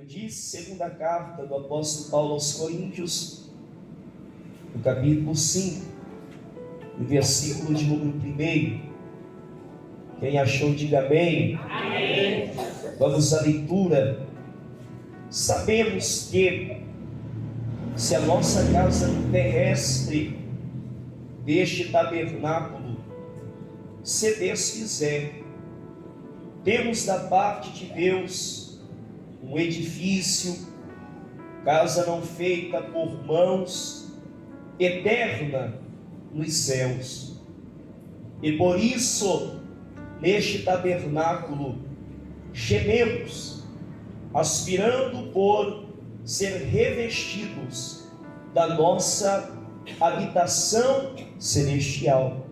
diz segunda carta do apóstolo Paulo aos Coríntios, no capítulo 5, no versículo de número 1. Quem achou, diga amém. Amém. Vamos à leitura. Sabemos que se a nossa casa terrestre deste tabernáculo se desfizer, temos da parte de Deus um edifício, casa não feita por mãos, eterna nos céus. E por isso, neste tabernáculo, gememos, aspirando por ser revestidos da nossa habitação celestial.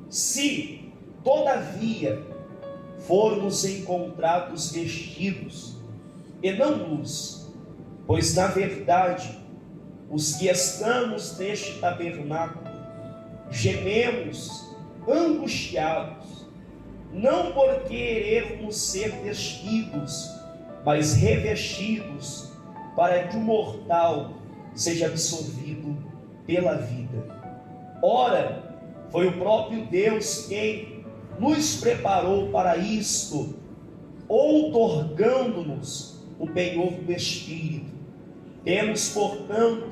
Se, todavia, formos encontrados vestidos e não luz, pois na verdade os que estamos neste tabernáculo gememos angustiados, não por querermos ser vestidos, mas revestidos, para que o mortal seja absorvido pela vida. Ora, foi o próprio Deus quem nos preparou para isto, outorgando-nos o penhor do Espírito. Temos, portanto,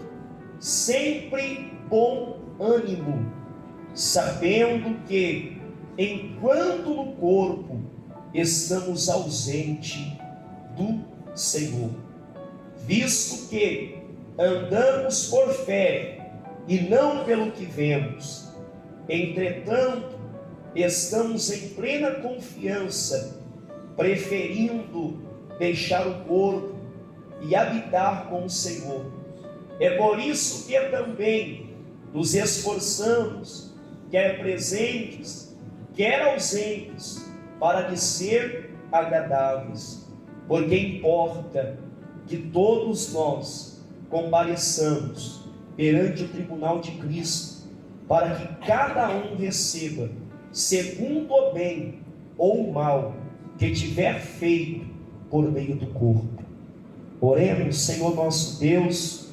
sempre bom ânimo, sabendo que, enquanto no corpo estamos ausentes do Senhor, visto que andamos por fé e não pelo que vemos, entretanto, estamos em plena confiança, preferindo deixar o corpo e habitar com o Senhor. É por isso que também nos esforçamos, quer presentes, quer ausentes, para lhe ser agradáveis, porque importa que todos nós compareçamos perante o tribunal de Cristo, para que cada um receba, segundo o bem ou o mal que tiver feito por meio do corpo. Oremos. Senhor nosso Deus,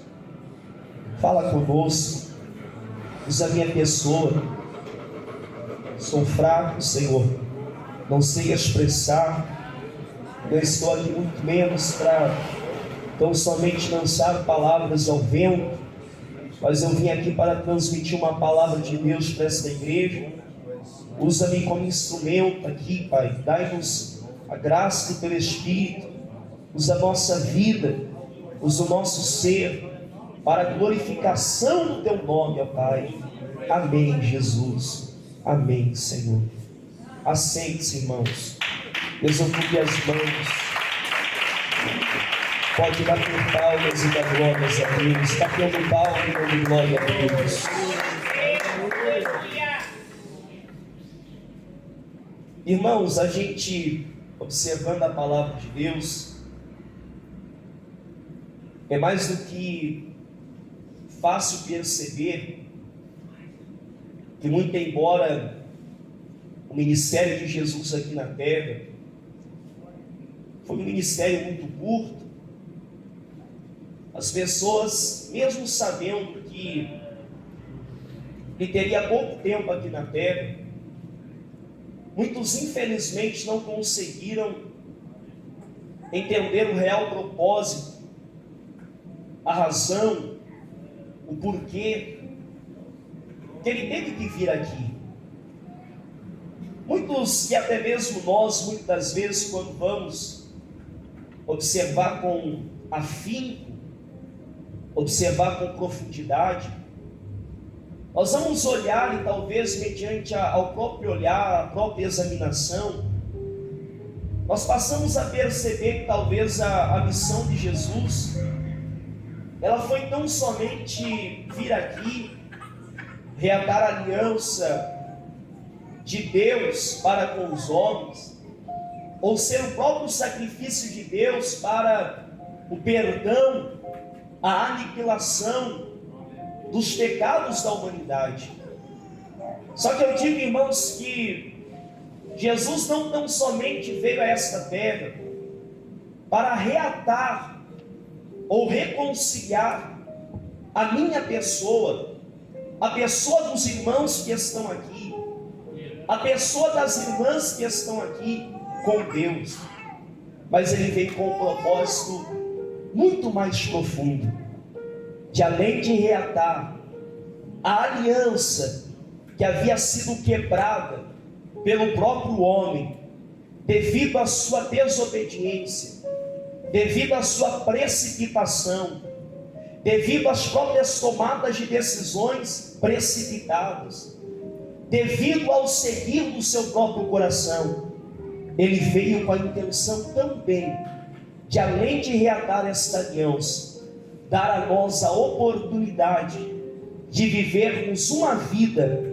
fala conosco, usa a minha pessoa. Sou fraco, Senhor, não sei expressar, não estou aqui muito menos para tão somente lançar palavras ao vento, mas eu vim aqui para transmitir uma palavra de Deus para esta igreja. Usa-me como instrumento aqui, Pai. Dai-nos a graça do Teu Espírito. Usa a nossa vida, usa o nosso ser, para a glorificação do Teu nome, ó Pai. Amém, Jesus. Amém, Senhor. Aceite-se, irmãos. Desocupe as mãos. Pode bater palmas e dar glórias a Deus. Batendo palmas e dando glória a Deus. Irmãos, a gente, observando a palavra de Deus, é mais do que fácil perceber que, muito embora o ministério de Jesus aqui na terra foi um ministério muito curto, as pessoas, mesmo sabendo que ele teria pouco tempo aqui na terra, muitos infelizmente não conseguiram entender o real propósito, a razão, o porquê que ele teve que vir aqui. Muitos, e até mesmo nós, muitas vezes, quando vamos observar com afinco, observar com profundidade, nós vamos olhar, e talvez mediante ao próprio olhar, a própria examinação, nós passamos a perceber que talvez a missão de Jesus, ela foi tão somente vir aqui, reatar a aliança de Deus para com os homens, ou ser o próprio sacrifício de Deus para o perdão, a aniquilação dos pecados da humanidade. Só que eu digo, irmãos, que Jesus não tão somente veio a esta terra para reatar ou reconciliar a minha pessoa, a pessoa dos irmãos que estão aqui, a pessoa das irmãs que estão aqui com Deus. Mas ele veio com um propósito muito mais profundo, de além de reatar a aliança que havia sido quebrada pelo próprio homem, devido à sua desobediência, devido à sua precipitação, devido às próprias tomadas de decisões precipitadas, devido ao seguir do seu próprio coração. Ele veio com a intenção também de, além de reatar esta aliança, dar a nós a oportunidade de vivermos uma vida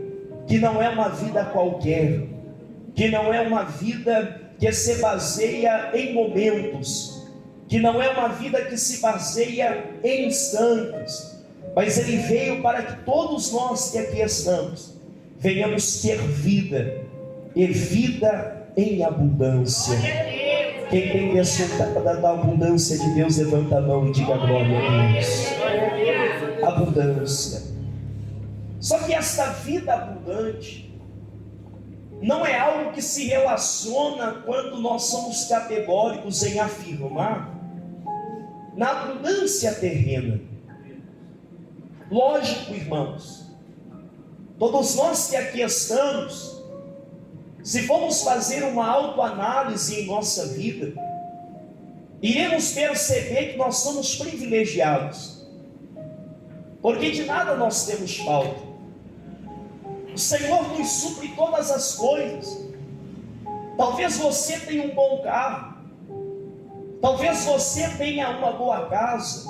que não é uma vida qualquer, que não é uma vida que se baseia em momentos, que não é uma vida que se baseia em instantes, mas ele veio para que todos nós que aqui estamos venhamos ter vida, e vida em abundância. Quem tem desfrutado da abundância de Deus, levanta a mão e diga glória a Deus. Abundância. Só que esta vida abundante não é algo que se relaciona quando nós somos categóricos em afirmar na abundância terrena. Lógico, irmãos, todos nós que aqui estamos, se formos fazer uma autoanálise em nossa vida, iremos perceber que nós somos privilegiados, porque de nada nós temos falta. O Senhor nos supre todas as coisas. Talvez você tenha um bom carro, talvez você tenha uma boa casa,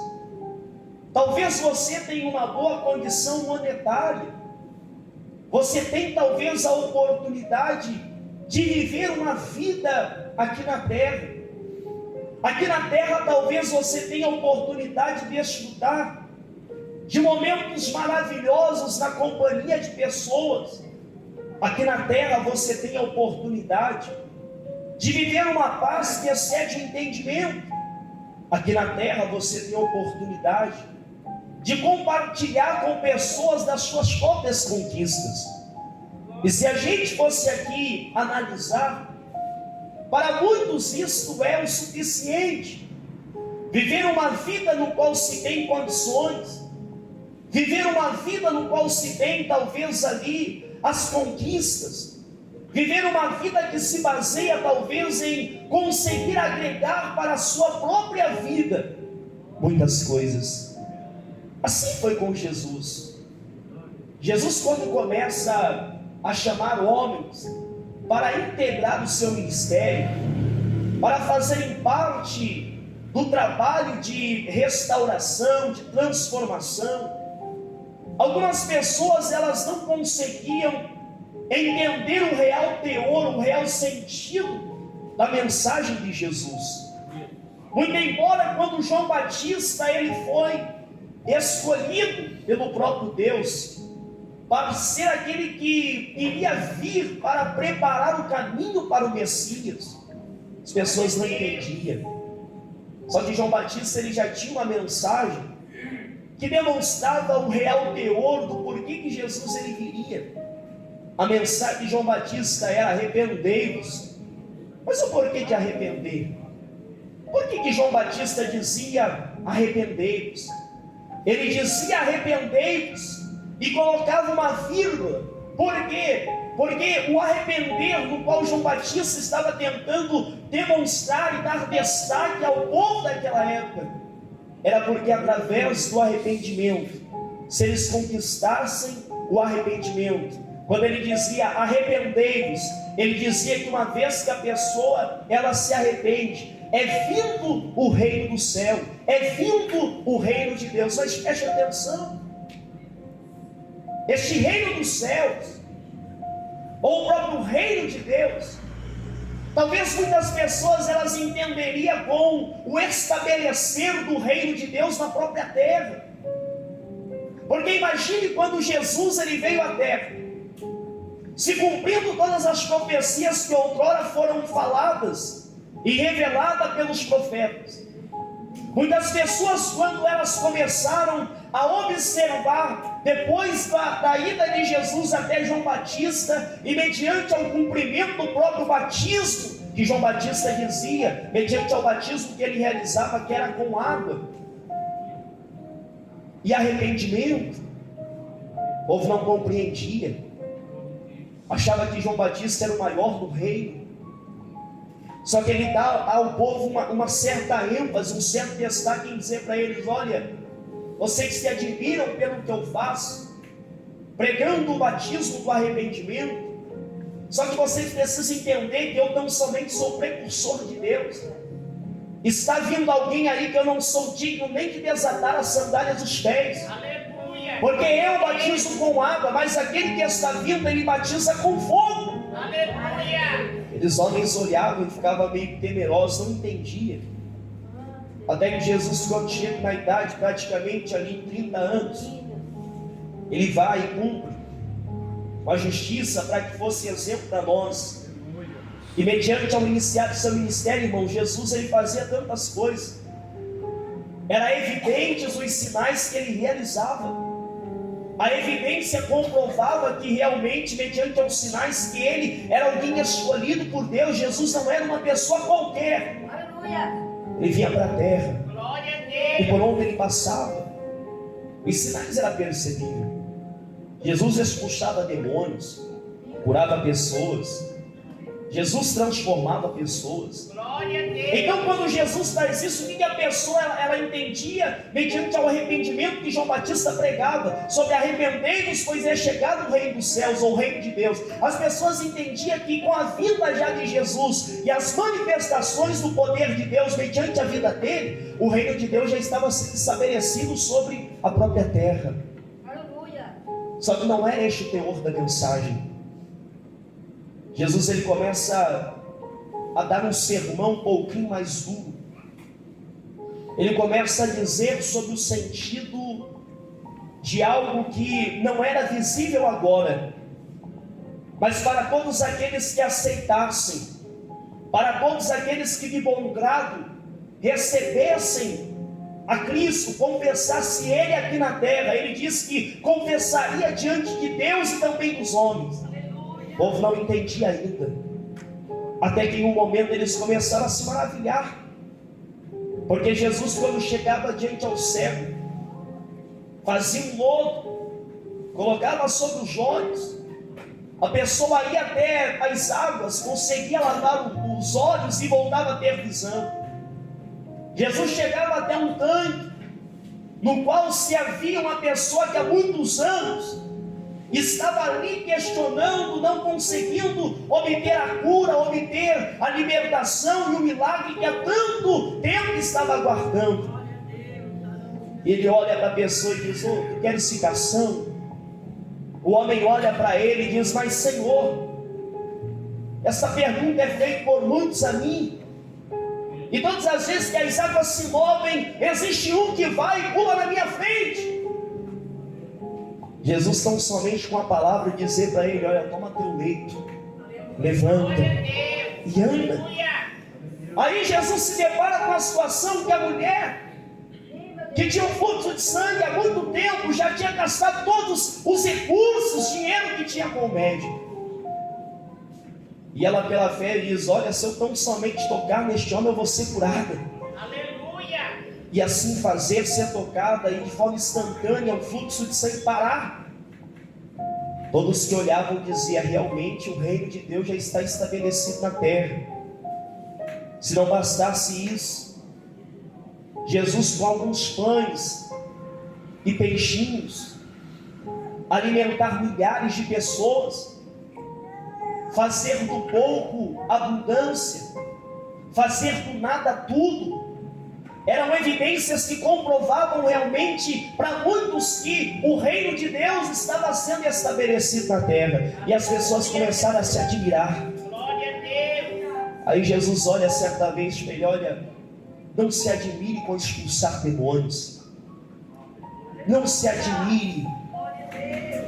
talvez você tenha uma boa condição monetária, você tem talvez a oportunidade de viver uma vida aqui na terra. Aqui na terra talvez você tenha a oportunidade de desfrutar de momentos maravilhosos na companhia de pessoas. Aqui na terra você tem a oportunidade de viver uma paz que excede o entendimento. Aqui na terra você tem a oportunidade de compartilhar com pessoas das suas próprias conquistas. E se a gente fosse aqui analisar, para muitos isto é o suficiente. Viver uma vida no qual se tem condições, viver uma vida no qual se tem talvez ali as conquistas, viver uma vida que se baseia talvez em conseguir agregar para a sua própria vida muitas coisas. Assim foi com Jesus. Jesus, quando começa a chamar homens para integrar o seu ministério, para fazerem parte do trabalho de restauração, de transformação, algumas pessoas elas não conseguiam entender o real teor, o real sentido da mensagem de Jesus. Muito embora quando João Batista ele foi escolhido pelo próprio Deus para ser aquele que iria vir para preparar o caminho para o Messias, as pessoas não entendiam. Só que João Batista ele já tinha uma mensagem que demonstrava o real teor do porquê que Jesus ele viria. A mensagem de João Batista era: arrependei-vos. Mas o porquê de arrepender? Por que João Batista dizia arrependei-vos? Ele dizia arrependei-vos e colocava uma vírgula. Por quê? Porque o arrepender no qual João Batista estava tentando demonstrar e dar destaque ao povo daquela época, era porque através do arrependimento, se eles conquistassem o arrependimento, quando ele dizia arrependei-vos, ele dizia que uma vez que a pessoa ela se arrepende, é vindo o reino do céu, é vindo o reino de Deus. Mas preste atenção, este reino dos céus, ou o próprio reino de Deus, talvez muitas pessoas elas entenderiam com o estabelecer do reino de Deus na própria terra. Porque imagine quando Jesus ele veio à terra, se cumprindo todas as profecias que outrora foram faladas e reveladas pelos profetas. Muitas pessoas, quando elas começaram a observar, depois da ida de Jesus até João Batista, e mediante ao cumprimento do próprio batismo, que João Batista dizia, mediante ao batismo que ele realizava, que era com água e arrependimento, o povo não compreendia, achava que João Batista era o maior do reino. Só que ele dá ao povo uma certa ênfase, um certo destaque em dizer para eles: olha, vocês se admiram pelo que eu faço, pregando o batismo do arrependimento, só que vocês precisam entender que eu não somente sou precursor de Deus, está vindo alguém aí que eu não sou digno nem de desatar as sandálias dos pés. Aleluia. Porque eu batizo com água, mas aquele que está vindo, ele batiza com fogo. Aleluia. Aqueles homens olhavam e ficavam meio temerosos, não entendiam. Até que Jesus, quando chega na idade, praticamente ali em 30 anos, ele vai e cumpre com a justiça para que fosse exemplo para nós. E mediante ao iniciar do seu ministério, irmão, Jesus ele fazia tantas coisas. Era evidentes os sinais que ele realizava. A evidência comprovava que realmente, mediante aos sinais, que ele era alguém escolhido por Deus. Jesus não era uma pessoa qualquer. Aleluia. Ele vinha para a terra. Glória a Deus. E por onde ele passava, os sinais eram percebidos. Jesus expulsava demônios, curava pessoas. Jesus transformava pessoas. Glória a Deus. Então, quando Jesus faz isso, o que a pessoa ela entendia mediante ao arrependimento que João Batista pregava sobre arrependei-vos, pois é chegado o reino dos céus, ou o reino de Deus. As pessoas entendiam que com a vinda já de Jesus e as manifestações do poder de Deus mediante a vida dele, o reino de Deus já estava sendo estabelecido sobre a própria terra. Aleluia. Só que não era este o teor da mensagem. Jesus ele começa a dar um sermão um pouquinho mais duro. Ele começa a dizer sobre o sentido de algo que não era visível agora, mas para todos aqueles que aceitassem, para todos aqueles que de bom grado recebessem a Cristo, confessasse Ele aqui na terra. Ele diz que confessaria diante de Deus e também dos homens. O povo não entendia ainda, até que em um momento eles começaram a se maravilhar, porque Jesus, quando chegava diante ao cego, fazia um lodo, colocava sobre os olhos, a pessoa ia até as águas, conseguia lavar os olhos e voltava a ter visão. Jesus chegava até um tanque, no qual se havia uma pessoa que há muitos anos estava ali questionando, não conseguindo obter a cura, obter a libertação e o milagre que há tanto tempo estava aguardando. Ele olha para a pessoa e diz: oh, tu queres ficar são? O homem olha para ele e diz: mas Senhor, essa pergunta é feita por muitos a mim, e todas as vezes que as águas se movem, existe um que vai e pula na minha frente. Jesus tão somente com a palavra dizer para ele: olha, toma teu leito, levanta e anda. Aí Jesus se depara com a situação que a mulher, que tinha um fluxo de sangue há muito tempo, já tinha gastado todos os recursos, dinheiro que tinha com o médico. E ela pela fé diz: olha, se eu tão somente tocar neste homem, eu vou ser curada. E assim fazer, ser tocada, e de forma instantânea, o fluxo de sangue parar. Todos que olhavam diziam: realmente o reino de Deus já está estabelecido na terra. Se não bastasse isso, Jesus, com alguns pães e peixinhos, alimentar milhares de pessoas, fazer do pouco abundância, fazer do nada tudo, eram evidências que comprovavam realmente para muitos que o reino de Deus estava sendo estabelecido na terra. E as pessoas começaram a se admirar. Glória a Deus. Aí Jesus olha certa vez para ele: olha, não se admire com expulsar demônios, não se admire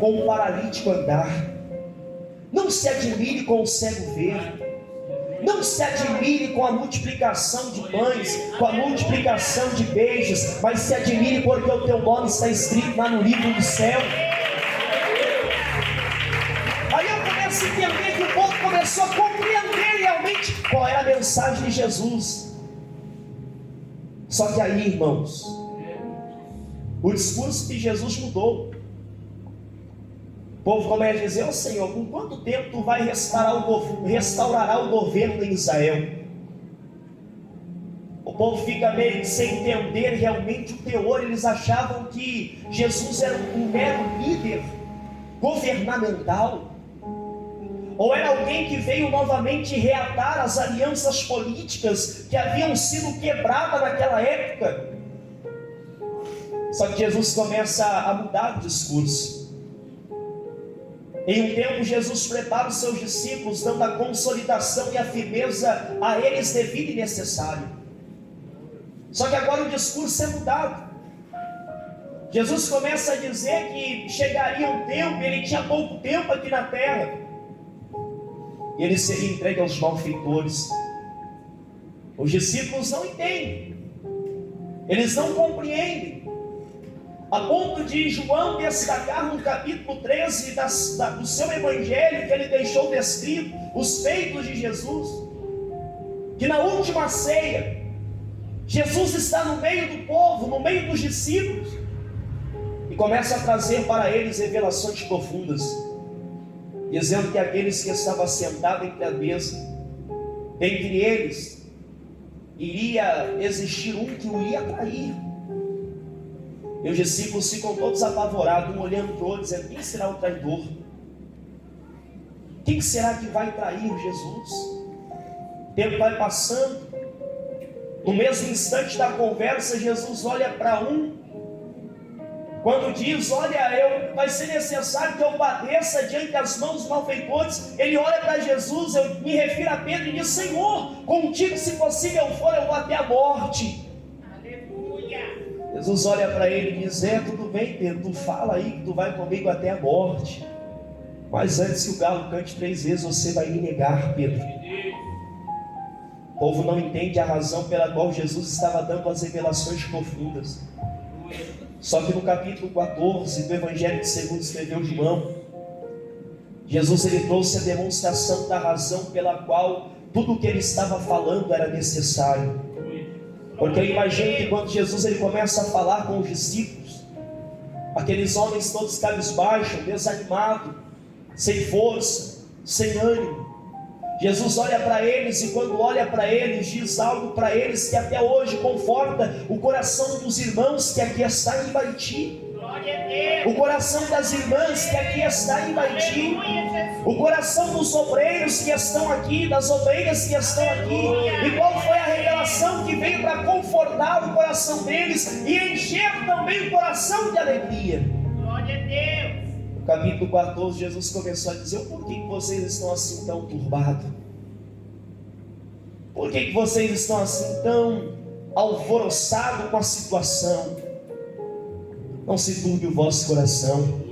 com o paralítico andar, não se admire com o cego ver, Não se admire com a multiplicação de pães, com a multiplicação de beijos, mas se admire porque o teu nome está escrito lá no livro do céu. Aí eu começo a entender que o povo começou a compreender realmente qual era a mensagem de Jesus. Só que aí, irmãos, o discurso de Jesus mudou. O povo começa a dizer: ó Senhor, com quanto tempo tu vai restaurará o governo em Israel? O povo fica meio sem entender realmente o teor. Eles achavam que Jesus era um mero líder governamental, ou era alguém que veio novamente reatar as alianças políticas que haviam sido quebradas naquela época. Só que Jesus começa a mudar o discurso. Em um tempo, Jesus prepara os seus discípulos, dando a consolidação e a firmeza a eles devido e necessário. Só que agora o discurso é mudado. Jesus começa a dizer que chegaria um tempo, ele tinha pouco tempo aqui na terra, e ele seria entregue aos malfeitores. Os discípulos não entendem, eles não compreendem, a ponto de João destacar no capítulo 13 do seu evangelho, que ele deixou descrito os feitos de Jesus, que na última ceia, Jesus está no meio do povo, no meio dos discípulos, e começa a trazer para eles revelações profundas, dizendo que aqueles que estavam sentados entre a mesa, dentre eles, iria existir um que o ia trair. E os discípulos ficam todos apavorados, um olhando para o outro, dizendo: quem será o traidor? Quem será que vai trair Jesus? O tempo vai passando. No mesmo instante da conversa, Jesus olha para um, quando diz: olha, vai ser necessário que eu padeça diante das mãos dos malfeitores. Ele olha para Jesus, eu me refiro a Pedro, e diz: Senhor, contigo se possível for, eu vou até a morte. Jesus olha para ele e diz: tudo bem, Pedro, tu fala aí que tu vai comigo até a morte, mas antes que o galo cante 3 vezes, você vai me negar, Pedro. O povo não entende a razão pela qual Jesus estava dando as revelações profundas. Só que no capítulo 14 do Evangelho de segundo escreveu João, Jesus ele trouxe a demonstração da razão pela qual tudo o que ele estava falando era necessário. Porque eu imagino que quando Jesus ele começa a falar com os discípulos, aqueles homens todos cabisbaixos, desanimados, sem força, sem ânimo, Jesus olha para eles, e quando olha para eles, diz algo para eles que até hoje conforta o coração dos irmãos que aqui está em Baiti, o coração das irmãs que aqui está em Baiti, o coração dos obreiros que estão aqui, das obreiras que estão aqui. E qual foi a revelação que veio para confortar o coração deles e encher também o coração de alegria? Glória a Deus. No capítulo 14, Jesus começou a dizer: por que vocês estão assim tão turbados? Por que vocês estão assim tão alvoroçados com a situação? Não se turbe o vosso coração.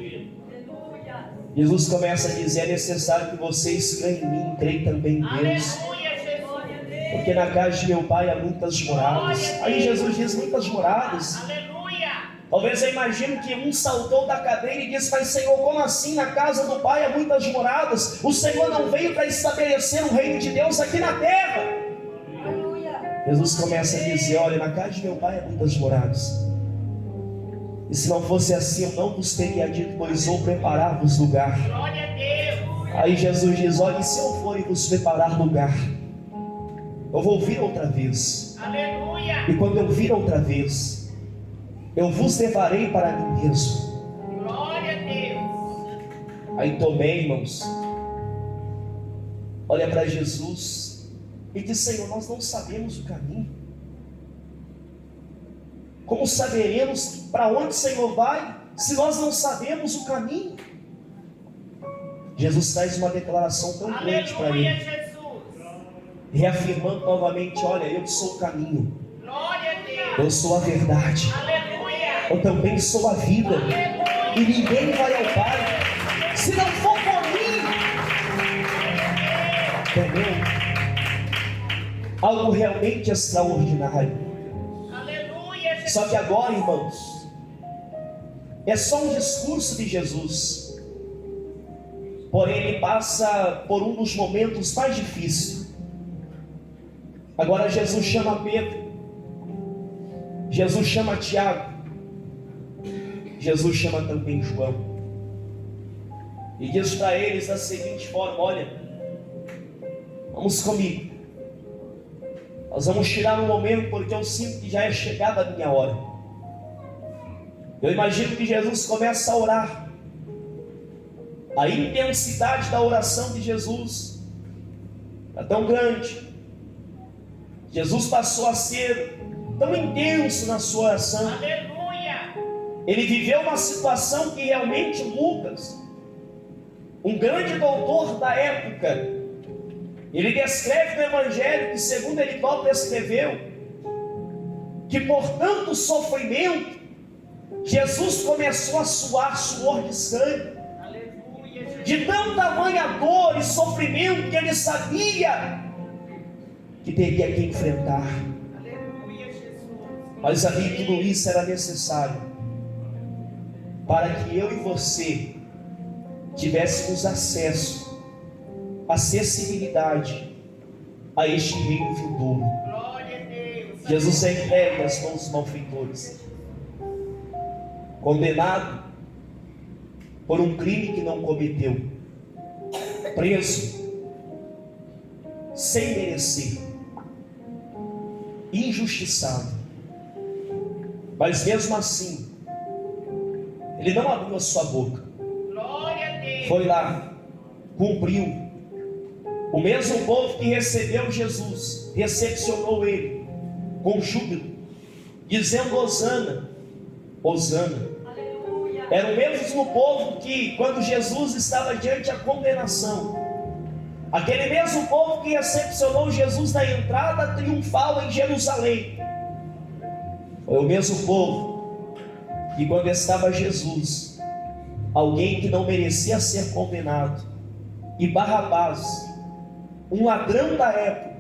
Jesus começa a dizer: é necessário que vocês creem em mim, creem também em Deus. Porque na casa de meu pai há muitas moradas. Aí Jesus diz: muitas moradas. Talvez eu imagine que um saltou da cadeira e disse: mas Senhor, como assim na casa do pai há muitas moradas? O Senhor não veio para estabelecer o reino de Deus aqui na terra. Jesus começa a dizer: olha, na casa de meu pai há muitas moradas. E se não fosse assim, eu não vos teria dito, pois vou preparar-vos lugar. Glória a Deus. Aí Jesus diz: olha, e se eu for e vos preparar lugar, eu vou vir outra vez. Aleluia. E quando eu vir outra vez, eu vos levarei para mim mesmo. Glória a Deus. Aí Tomé, irmãos, olha para Jesus e diz: Senhor, nós não sabemos o caminho. Como saberemos para onde o Senhor vai, se nós não sabemos o caminho? Jesus traz uma declaração tão grande para ele, reafirmando novamente: olha, eu sou o caminho, eu sou a verdade, eu também sou a vida, e ninguém vai ao Pai se não for por mim. Entendeu? algo realmente extraordinário. Aleluia. Só que agora, irmãos, é só um discurso de Jesus. Porém, ele passa por um dos momentos mais difíceis. Agora Jesus chama Pedro, Jesus chama Tiago, Jesus chama também João, e diz para eles da seguinte forma: olha, vamos comigo, nós vamos tirar um momento, porque eu sinto que já é chegada a minha hora. Eu imagino que Jesus começa a orar. A intensidade da oração de Jesus é tão grande. Jesus passou a ser tão intenso na sua oração. Aleluia. Ele viveu uma situação que realmente Lucas, um grande doutor da época, ele descreve no Evangelho que, segundo ele próprio escreveu, que por tanto sofrimento, Jesus começou a suar suor de sangue. Aleluia. De tão tamanha dor e sofrimento que ele sabia que teria que enfrentar. Aleluia, Jesus. Mas sabia que tudo isso era necessário para que eu e você tivéssemos acesso, acessibilidade a este reino vindouro. Glória a Deus. Jesus é entregue às mãos dos malfeitores, condenado por um crime que não cometeu, preso sem merecer, injustiçado, mas mesmo assim ele não abriu a sua boca. Glória a Deus. Foi lá, cumpriu. O mesmo povo que recebeu Jesus recepcionou ele com júbilo, dizendo Hosana, Hosana. Aleluia. Era o mesmo povo que, quando Jesus estava diante da condenação, aquele mesmo povo que recepcionou Jesus na entrada triunfal em Jerusalém, foi o mesmo povo que, quando estava Jesus, alguém que não merecia ser condenado, e Barrabás, um ladrão da época,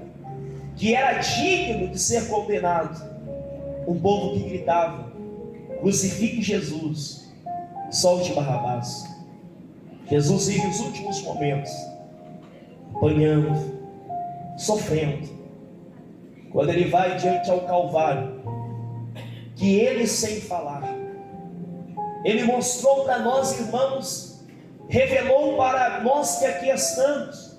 que era digno de ser condenado, um povo que gritava: crucifique Jesus, solte Barrabás. Jesus vive os últimos momentos, apanhando, sofrendo, quando ele vai diante ao Calvário, que ele, sem falar, ele mostrou para nós, irmãos, revelou para nós que aqui estamos,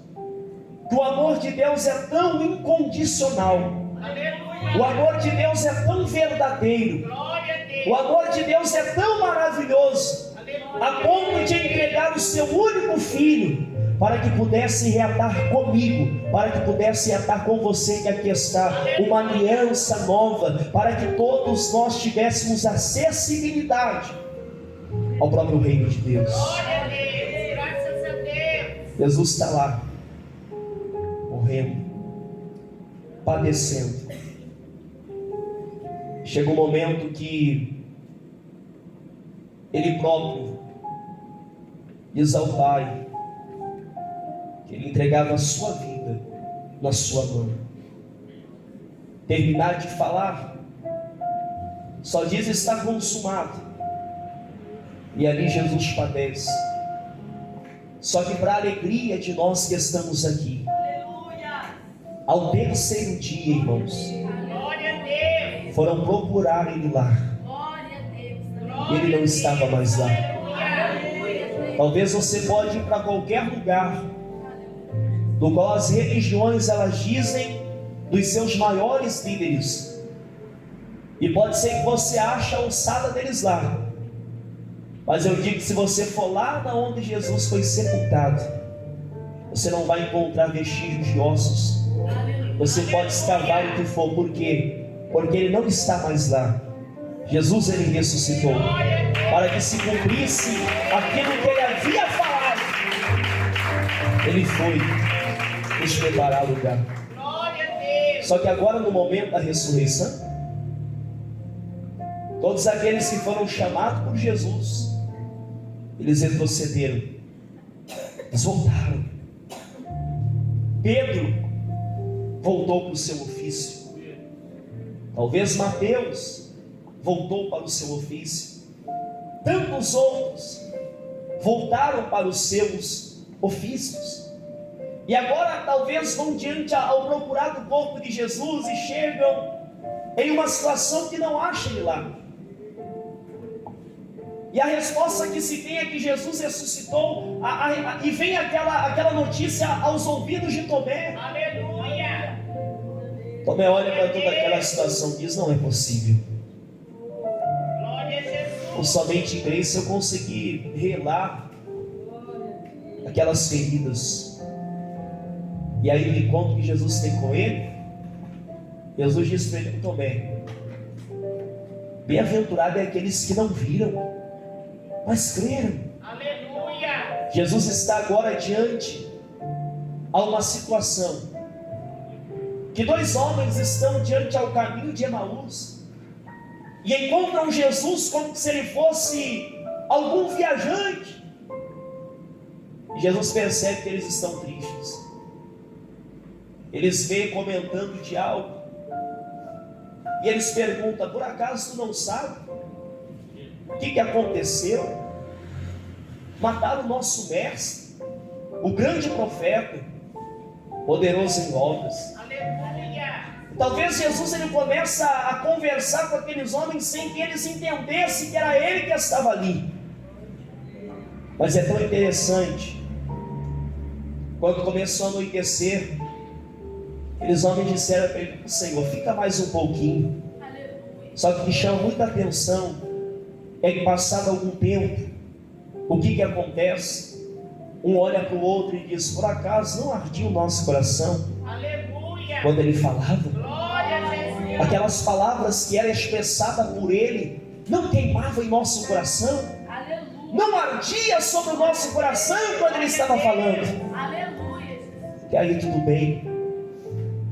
que o amor de Deus é tão incondicional, Aleluia. o amor de Deus é tão verdadeiro, Glória a Deus. o amor de Deus é tão maravilhoso, Aleluia. a ponto de entregar o seu único filho, para que pudesse reatar comigo, para que pudesse reatar com você que aqui está, uma aliança nova, para que todos nós tivéssemos acessibilidade ao próprio reino de Deus. Glória a Deus. Graças a Deus. Jesus está lá, morrendo, padecendo. Chega um momento que ele próprio diz ao Pai que ele entregava a sua vida na sua mão. Terminar de falar, só diz: está consumado. E ali Jesus padece. Só que, para a alegria de nós que estamos aqui, Aleluia. ao terceiro dia, irmãos, Glória a Deus. foram procurar ele lá. Glória a Deus. E ele não estava mais lá. Aleluia. Talvez você pode ir para qualquer lugar do qual as religiões elas dizem dos seus maiores líderes, e pode ser que você ache a ossada deles lá, mas eu digo que se você for lá na onde Jesus foi sepultado, você não vai encontrar vestígios de ossos. Você pode escavar o que for. Por quê? Porque ele não está mais lá. Jesus, ele ressuscitou para que se cumprisse aquilo que ele havia falado. Ele foi nos preparar lugar. Glória a Deus. Só que agora, no momento da ressurreição, todos aqueles que foram chamados por Jesus, eles retrocederam, eles voltaram. Pedro voltou para o seu ofício. Talvez Mateus voltou para o seu ofício. Tantos outros voltaram para os seus ofícios. E agora talvez vão diante ao procurar do corpo de Jesus e chegam em uma situação que não acham ele lá. E a resposta que se tem é que Jesus ressuscitou, e vem aquela notícia aos ouvidos de Tomé. Aleluia. Tomé olha para toda aquela situação e diz: não é possível. Glória a Jesus. Eu somente creio se eu conseguir relar aquelas feridas. E aí ele conta que Jesus tem com ele. Jesus diz para ele: Tomé, bem-aventurado é aqueles que não viram, mas creram. Aleluia. Jesus está agora diante a uma situação que dois homens estão diante ao caminho de Emaús e encontram Jesus como se ele fosse algum viajante. E Jesus percebe que eles estão tristes. Eles vêm comentando de algo e eles perguntam: por acaso tu não sabe o que aconteceu? Mataram o nosso mestre, o grande profeta, poderoso em obras. Aleluia. Talvez Jesus ele começa a conversar com aqueles homens sem que eles entendessem que era ele que estava ali. Mas é tão interessante, quando começou a anoitecer, aqueles homens disseram para ele: Senhor, fica mais um pouquinho. Só que o que chama muita atenção é que, passado algum tempo, o que acontece? Um olha para o outro e diz: por acaso não ardia o nosso coração? Aleluia. Quando ele falava, Glória a Jesus. aquelas palavras que eram expressadas por ele não queimavam em nosso coração? Aleluia. Não ardia sobre o nosso coração quando ele estava falando? Aleluia. E aí tudo bem.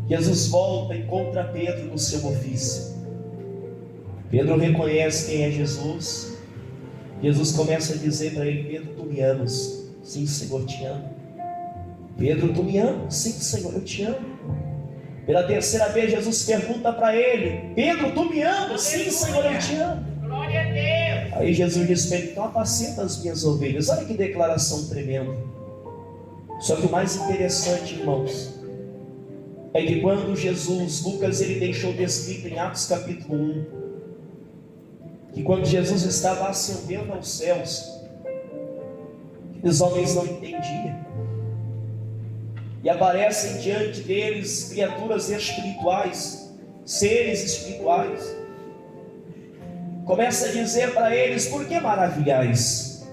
Jesus volta e encontra Pedro no seu ofício. Pedro reconhece quem é Jesus. Jesus começa a dizer para ele: Pedro, tu me amas? Sim, Senhor, te amo. Pedro, tu me amas? Sim, Senhor, eu te amo. Pela terceira vez Jesus pergunta para ele: Pedro, tu me amas? Sim, Senhor, eu te amo. Glória a Deus. Aí Jesus diz para ele: então apacenta as minhas ovelhas. Olha que declaração tremenda. Só que o mais interessante, irmãos, é que quando Jesus, Lucas ele deixou descrito em Atos capítulo 1, que quando Jesus estava ascendendo aos céus, os homens não entendiam, e aparecem diante deles criaturas espirituais, seres espirituais, começa a dizer para eles: por que maravilhais?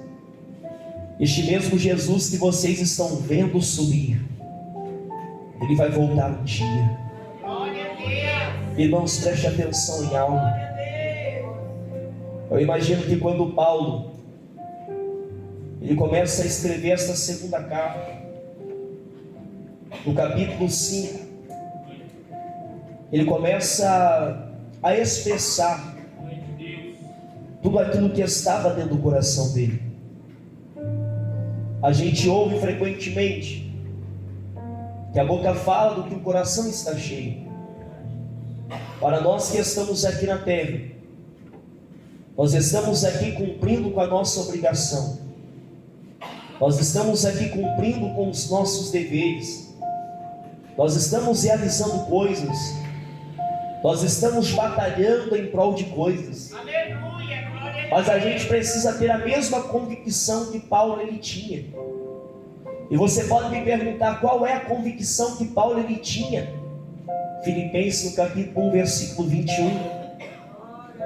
Este mesmo Jesus que vocês estão vendo subir, ele vai voltar um dia. Glória a Deus. Irmãos, preste atenção em algo. Glória a Deus. Eu imagino que quando Paulo ele começa a escrever esta segunda carta, no capítulo 5, ele começa a expressar tudo aquilo que estava dentro do coração dele. A gente ouve frequentemente que a boca fala do que o coração está cheio. Para nós que estamos aqui na terra, nós estamos aqui cumprindo com a nossa obrigação. Nós estamos aqui cumprindo com os nossos deveres. Nós estamos realizando coisas. Nós estamos batalhando em prol de coisas. Aleluia. Glória a Deus. Mas a gente precisa ter a mesma convicção que Paulo ele tinha. E você pode me perguntar: qual é a convicção que Paulo ele tinha? Filipenses no capítulo 1, versículo 21.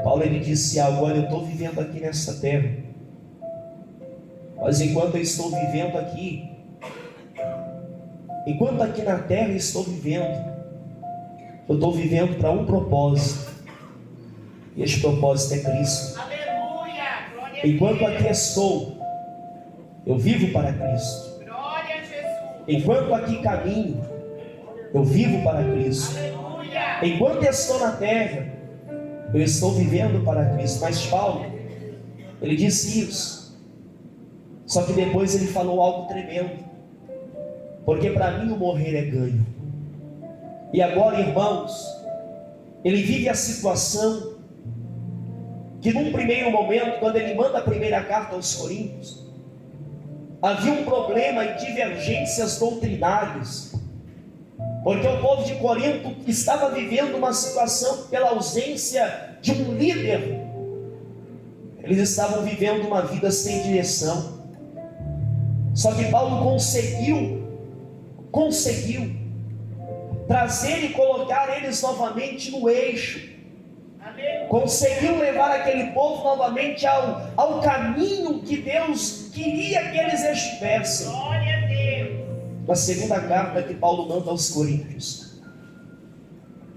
Paulo ele disse algo: olha, eu estou vivendo aqui nessa terra, mas enquanto eu estou vivendo aqui, enquanto aqui na terra eu estou vivendo para um propósito, e este propósito é Cristo. Aleluia. Glória a Enquanto Deus. aqui estou, eu vivo para Cristo. Glória a Jesus. Enquanto aqui caminho, eu vivo para Cristo. Aleluia. Enquanto estou na terra, eu estou vivendo para Cristo. Mas Paulo, ele disse isso, só que depois ele falou algo tremendo: porque para mim o morrer é ganho. E agora, irmãos, ele vive a situação que num primeiro momento, quando ele manda a primeira carta aos Coríntios, havia um problema e divergências doutrinárias, porque o povo de Corinto estava vivendo uma situação pela ausência de um líder. Eles estavam vivendo uma vida sem direção. Só que Paulo conseguiu trazer e colocar eles novamente no eixo. Conseguiu levar aquele povo novamente ao caminho que Deus queria que eles estivessem. Glória a Deus. Na segunda carta que Paulo manda aos Coríntios,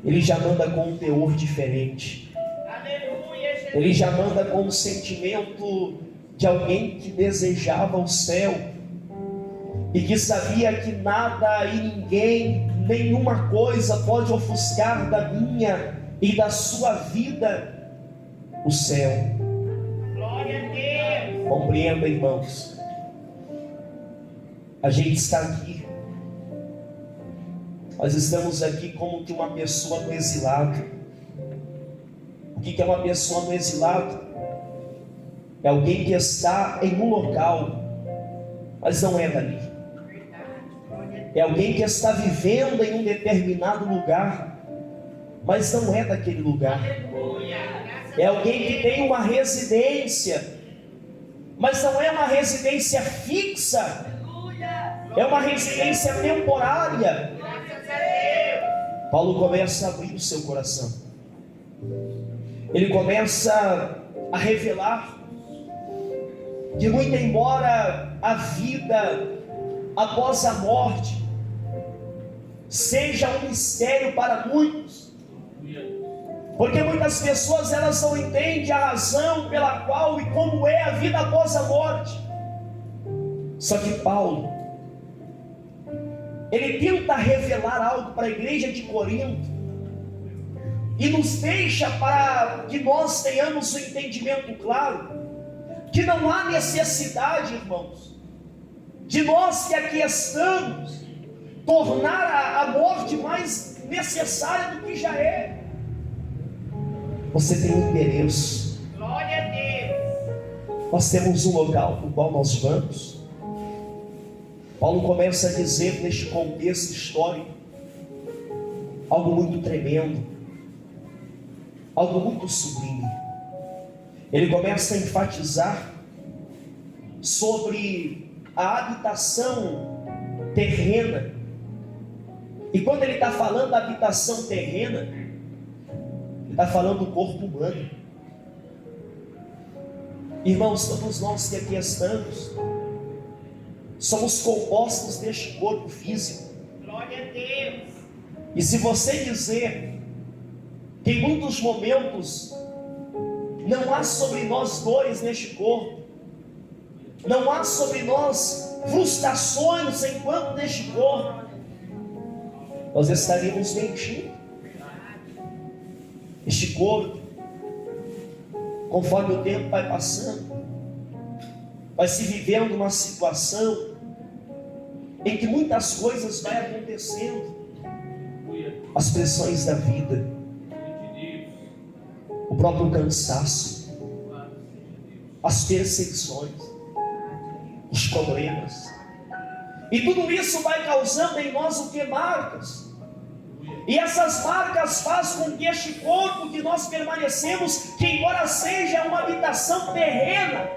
ele já manda com um teor diferente. Aleluia, Jesus. Ele já manda com um sentimento de alguém que desejava o céu e que sabia que nada e ninguém, nenhuma coisa pode ofuscar da minha e da sua vida o céu. Glória a Deus. Compreenda, irmãos, a gente está aqui, nós estamos aqui como que uma pessoa no exilado. O que é uma pessoa no exilado? É alguém que está em um local, mas não é dali. É alguém que está vivendo em um determinado lugar, mas não é daquele lugar. Aleluia. É alguém que tem uma residência, mas não é uma residência fixa, é uma residência temporária. Graças a Deus. Paulo começa a abrir o seu coração. Ele começa a revelar que, muito embora a vida após a morte seja um mistério para muitos, porque muitas pessoas elas não entendem a razão pela qual e como é a vida após a morte. Só que Paulo, ele tenta revelar algo para a igreja de Corinto e nos deixa para que nós tenhamos um entendimento claro, que não há necessidade, irmãos, de nós que aqui estamos tornar a morte mais necessária do que já é. Você tem um endereço. Glória a Deus. Nós temos um local no qual nós vamos. Paulo começa a dizer neste contexto histórico algo muito tremendo, algo muito sublime. Ele começa a enfatizar sobre a habitação terrena. E quando ele está falando da habitação terrena, ele está falando do corpo humano. Irmãos, todos nós que aqui estamos somos compostos deste corpo físico. Glória a Deus. E se você dizer que em muitos momentos não há sobre nós dores neste corpo, não há sobre nós frustrações enquanto neste corpo, nós estaríamos mentindo. Este corpo, conforme o tempo vai passando, vai se vivendo uma situação em que muitas coisas vão acontecendo. As pressões da vida, o próprio cansaço, as perseguições, os problemas, e tudo isso vai causando em nós o que? Marcas. E essas marcas fazem com que este corpo que nós permanecemos, que embora seja uma habitação terrena,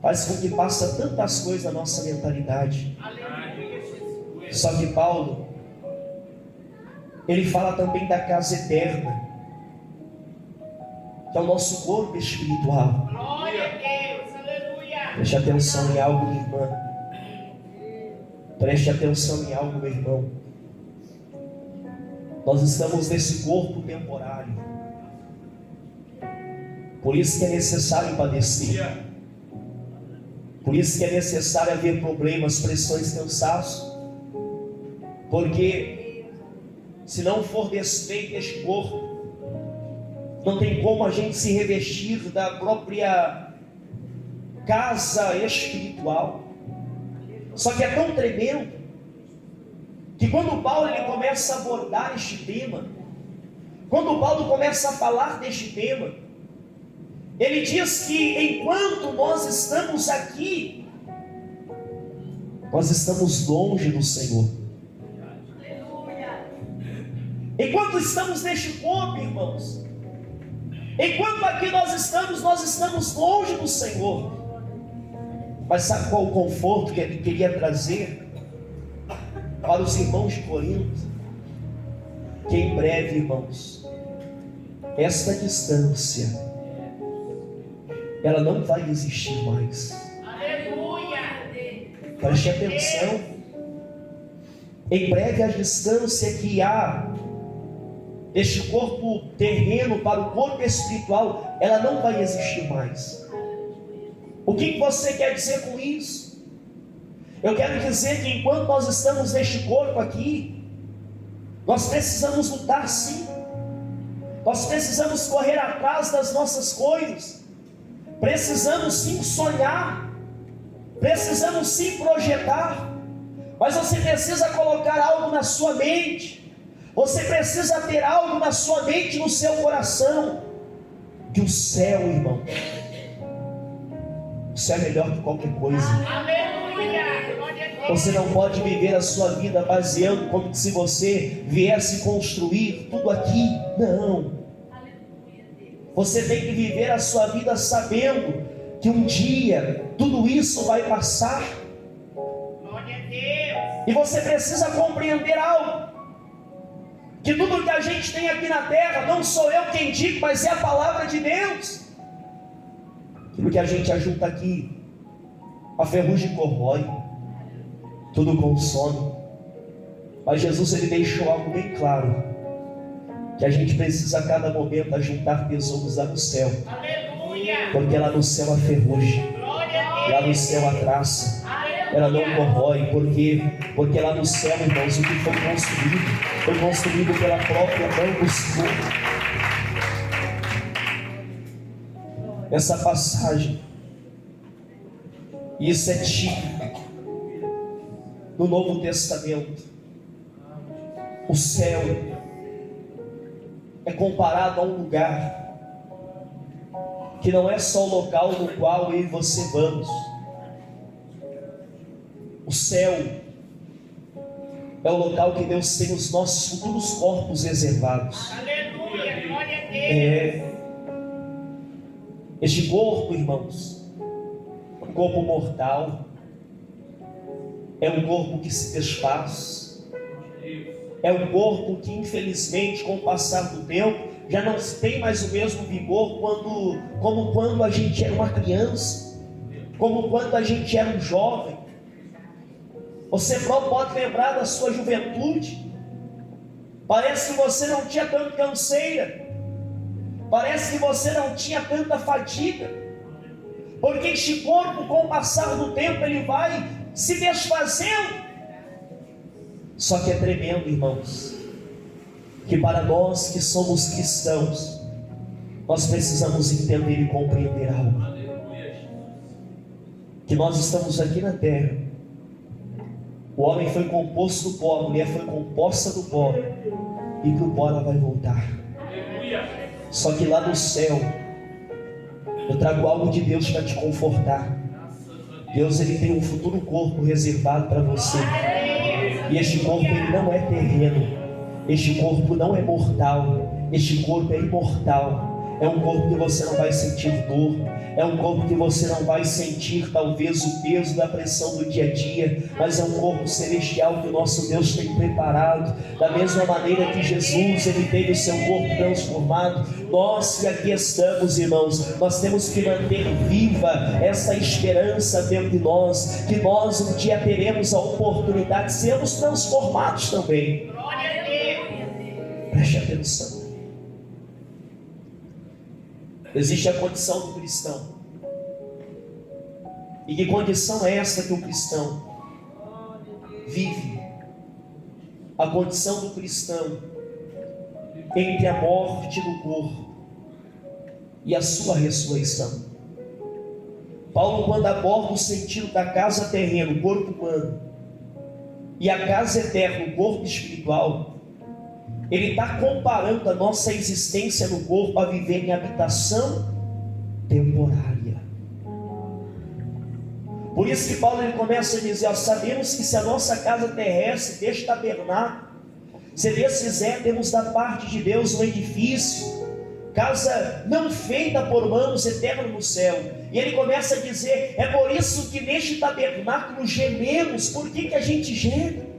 faz com que passe tantas coisas na nossa mentalidade. Aleluia, Jesus. Só que Paulo, ele fala também da casa eterna, que é o nosso corpo espiritual. Glória a Deus. Aleluia. Preste atenção em algo, minha irmã. Preste atenção em algo, meu irmão. Nós estamos nesse corpo temporário. Por isso que é necessário padecer. Por isso que é necessário haver problemas, pressões, cansaço. Porque se não for desfeito este corpo, não tem como a gente se revestir da própria casa espiritual. Só que é tão tremendo que quando Paulo ele começa a abordar este tema, quando Paulo começa a falar deste tema, ele diz que enquanto nós estamos aqui, nós estamos longe do Senhor. Enquanto estamos neste corpo, irmãos, enquanto aqui nós estamos longe do Senhor. Mas sabe qual o conforto que ele queria trazer para os irmãos de Corinto? Que em breve, irmãos, esta distância, ela não vai existir mais. Aleluia! Preste atenção. Em breve a distância que há deste corpo terreno para o corpo espiritual, ela não vai existir mais. O que você quer dizer com isso? Eu quero dizer que enquanto nós estamos neste corpo aqui, nós precisamos lutar sim. Nós precisamos correr atrás das nossas coisas. Precisamos sim sonhar. Precisamos sim projetar. Mas você precisa colocar algo na sua mente. Você precisa ter algo na sua mente, no seu coração. Que o céu, irmão, o céu é melhor que qualquer coisa. Aleluia! Glória a Deus! Você não pode viver a sua vida baseando como se você viesse construir tudo aqui. Não. Você tem que viver a sua vida sabendo que um dia tudo isso vai passar. Glória a Deus! E você precisa compreender algo. Que tudo que a gente tem aqui na terra, não sou eu quem digo, mas é a palavra de Deus. Aquilo que a gente ajunta aqui, a ferrugem corrói, tudo consome. Mas Jesus ele deixou algo bem claro, que a gente precisa a cada momento ajuntar tesouros lá no céu. Aleluia! Porque lá no céu a ferrugem, Glória a Deus! lá no céu a traça, ela não corrói. Porque lá no céu, irmãos, o que foi construído pela própria mão do Senhor. Essa passagem, isso é típico do Novo Testamento. O céu é comparado a um lugar que não é só o local no qual eu e você vamos. O céu é o local que Deus tem os nossos futuros corpos reservados. Aleluia! Glória a Deus! Este corpo, irmãos, é um corpo mortal, é um corpo que se desfaz, é um corpo que infelizmente com o passar do tempo já não tem mais o mesmo vigor como quando a gente era uma criança, como quando a gente era um jovem. Você pode lembrar da sua juventude, parece que você não tinha tanta canseira, parece que você não tinha tanta fadiga, porque este corpo com o passar do tempo ele vai se desfazendo. Só que é tremendo, irmãos, que para nós que somos cristãos, nós precisamos entender e compreender algo, que nós estamos aqui na terra. O homem foi composto do pó, a mulher foi composta do pó, e para o pó ela vai voltar. Só que lá no céu, eu trago algo de Deus para te confortar. Deus ele tem um futuro corpo reservado para você. E este corpo ele não é terreno. Este corpo não é mortal. Este corpo é imortal. É um corpo que você não vai sentir dor. É um corpo que você não vai sentir talvez o peso da pressão do dia a dia. Mas é um corpo celestial que o nosso Deus tem preparado. Da mesma maneira que Jesus ele teve o seu corpo transformado, nós que aqui estamos, irmãos, nós temos que manter viva essa esperança dentro de nós, que nós um dia teremos a oportunidade de sermos transformados também. Glória a Deus! Preste atenção. Existe a condição do cristão. E que condição é essa que o cristão vive? A condição do cristão entre a morte do corpo e a sua ressurreição. Paulo, quando aborda o sentido da casa terrena, o corpo humano, e a casa eterna, o corpo espiritual, ele está comparando a nossa existência no corpo a viver em habitação temporária. Por isso que Paulo ele começa a dizer, ó, sabemos que se a nossa casa terrestre, deste tabernáculo, se Deus quiser, temos da parte de Deus um edifício, casa não feita por mãos, eterna no céu. E ele começa a dizer, é por isso que neste tabernáculo gememos. Por que a gente geme?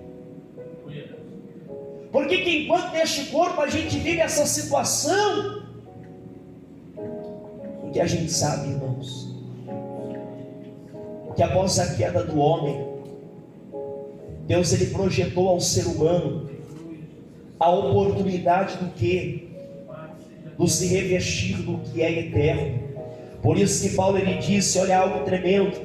Por que enquanto neste corpo a gente vive essa situação? Porque a gente sabe, irmãos, que após a queda do homem, Deus ele projetou ao ser humano a oportunidade do que? Do se revestir do que é eterno. Por isso que Paulo ele disse, olha, algo tremendo,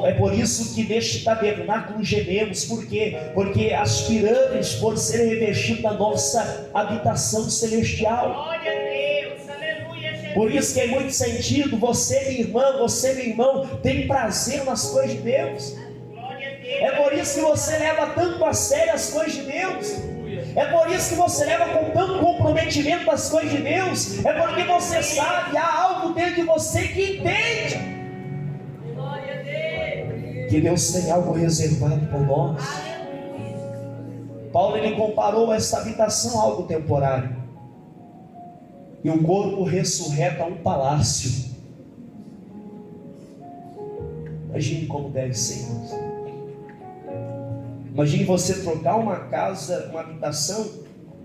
é por isso que neste tabernáculo gememos. Por quê? Porque aspiramos por ser revestidos da nossa habitação celestial. Glória a Deus, aleluia, Jesus. Por isso que em muito sentido, você minha irmã, você meu irmão, tem prazer nas coisas de Deus. Glória a Deus. É por isso que você leva tanto a sério as coisas de Deus. É por isso que você leva com tanto comprometimento as coisas de Deus. É porque você sabe, há algo dentro de você que entende Glória a Deus. que Deus tem algo reservado para nós. Paulo ele comparou esta habitação a algo temporário e o corpo ressurreto a um palácio. Imagine como deve ser, irmãos. Imagine você trocar uma casa, uma habitação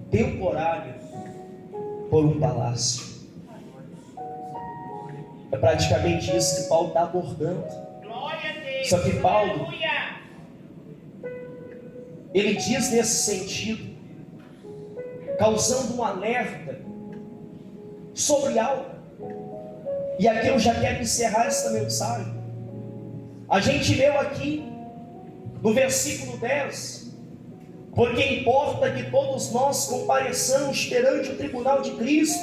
temporária por um palácio. É praticamente isso que Paulo está abordando. Glória a Deus. Só que Paulo, Aleluia. ele diz nesse sentido, causando um alerta sobre algo. E aqui eu já quero encerrar esta mensagem. A gente leu aqui no versículo 10, porque importa que todos nós compareçamos perante o tribunal de Cristo,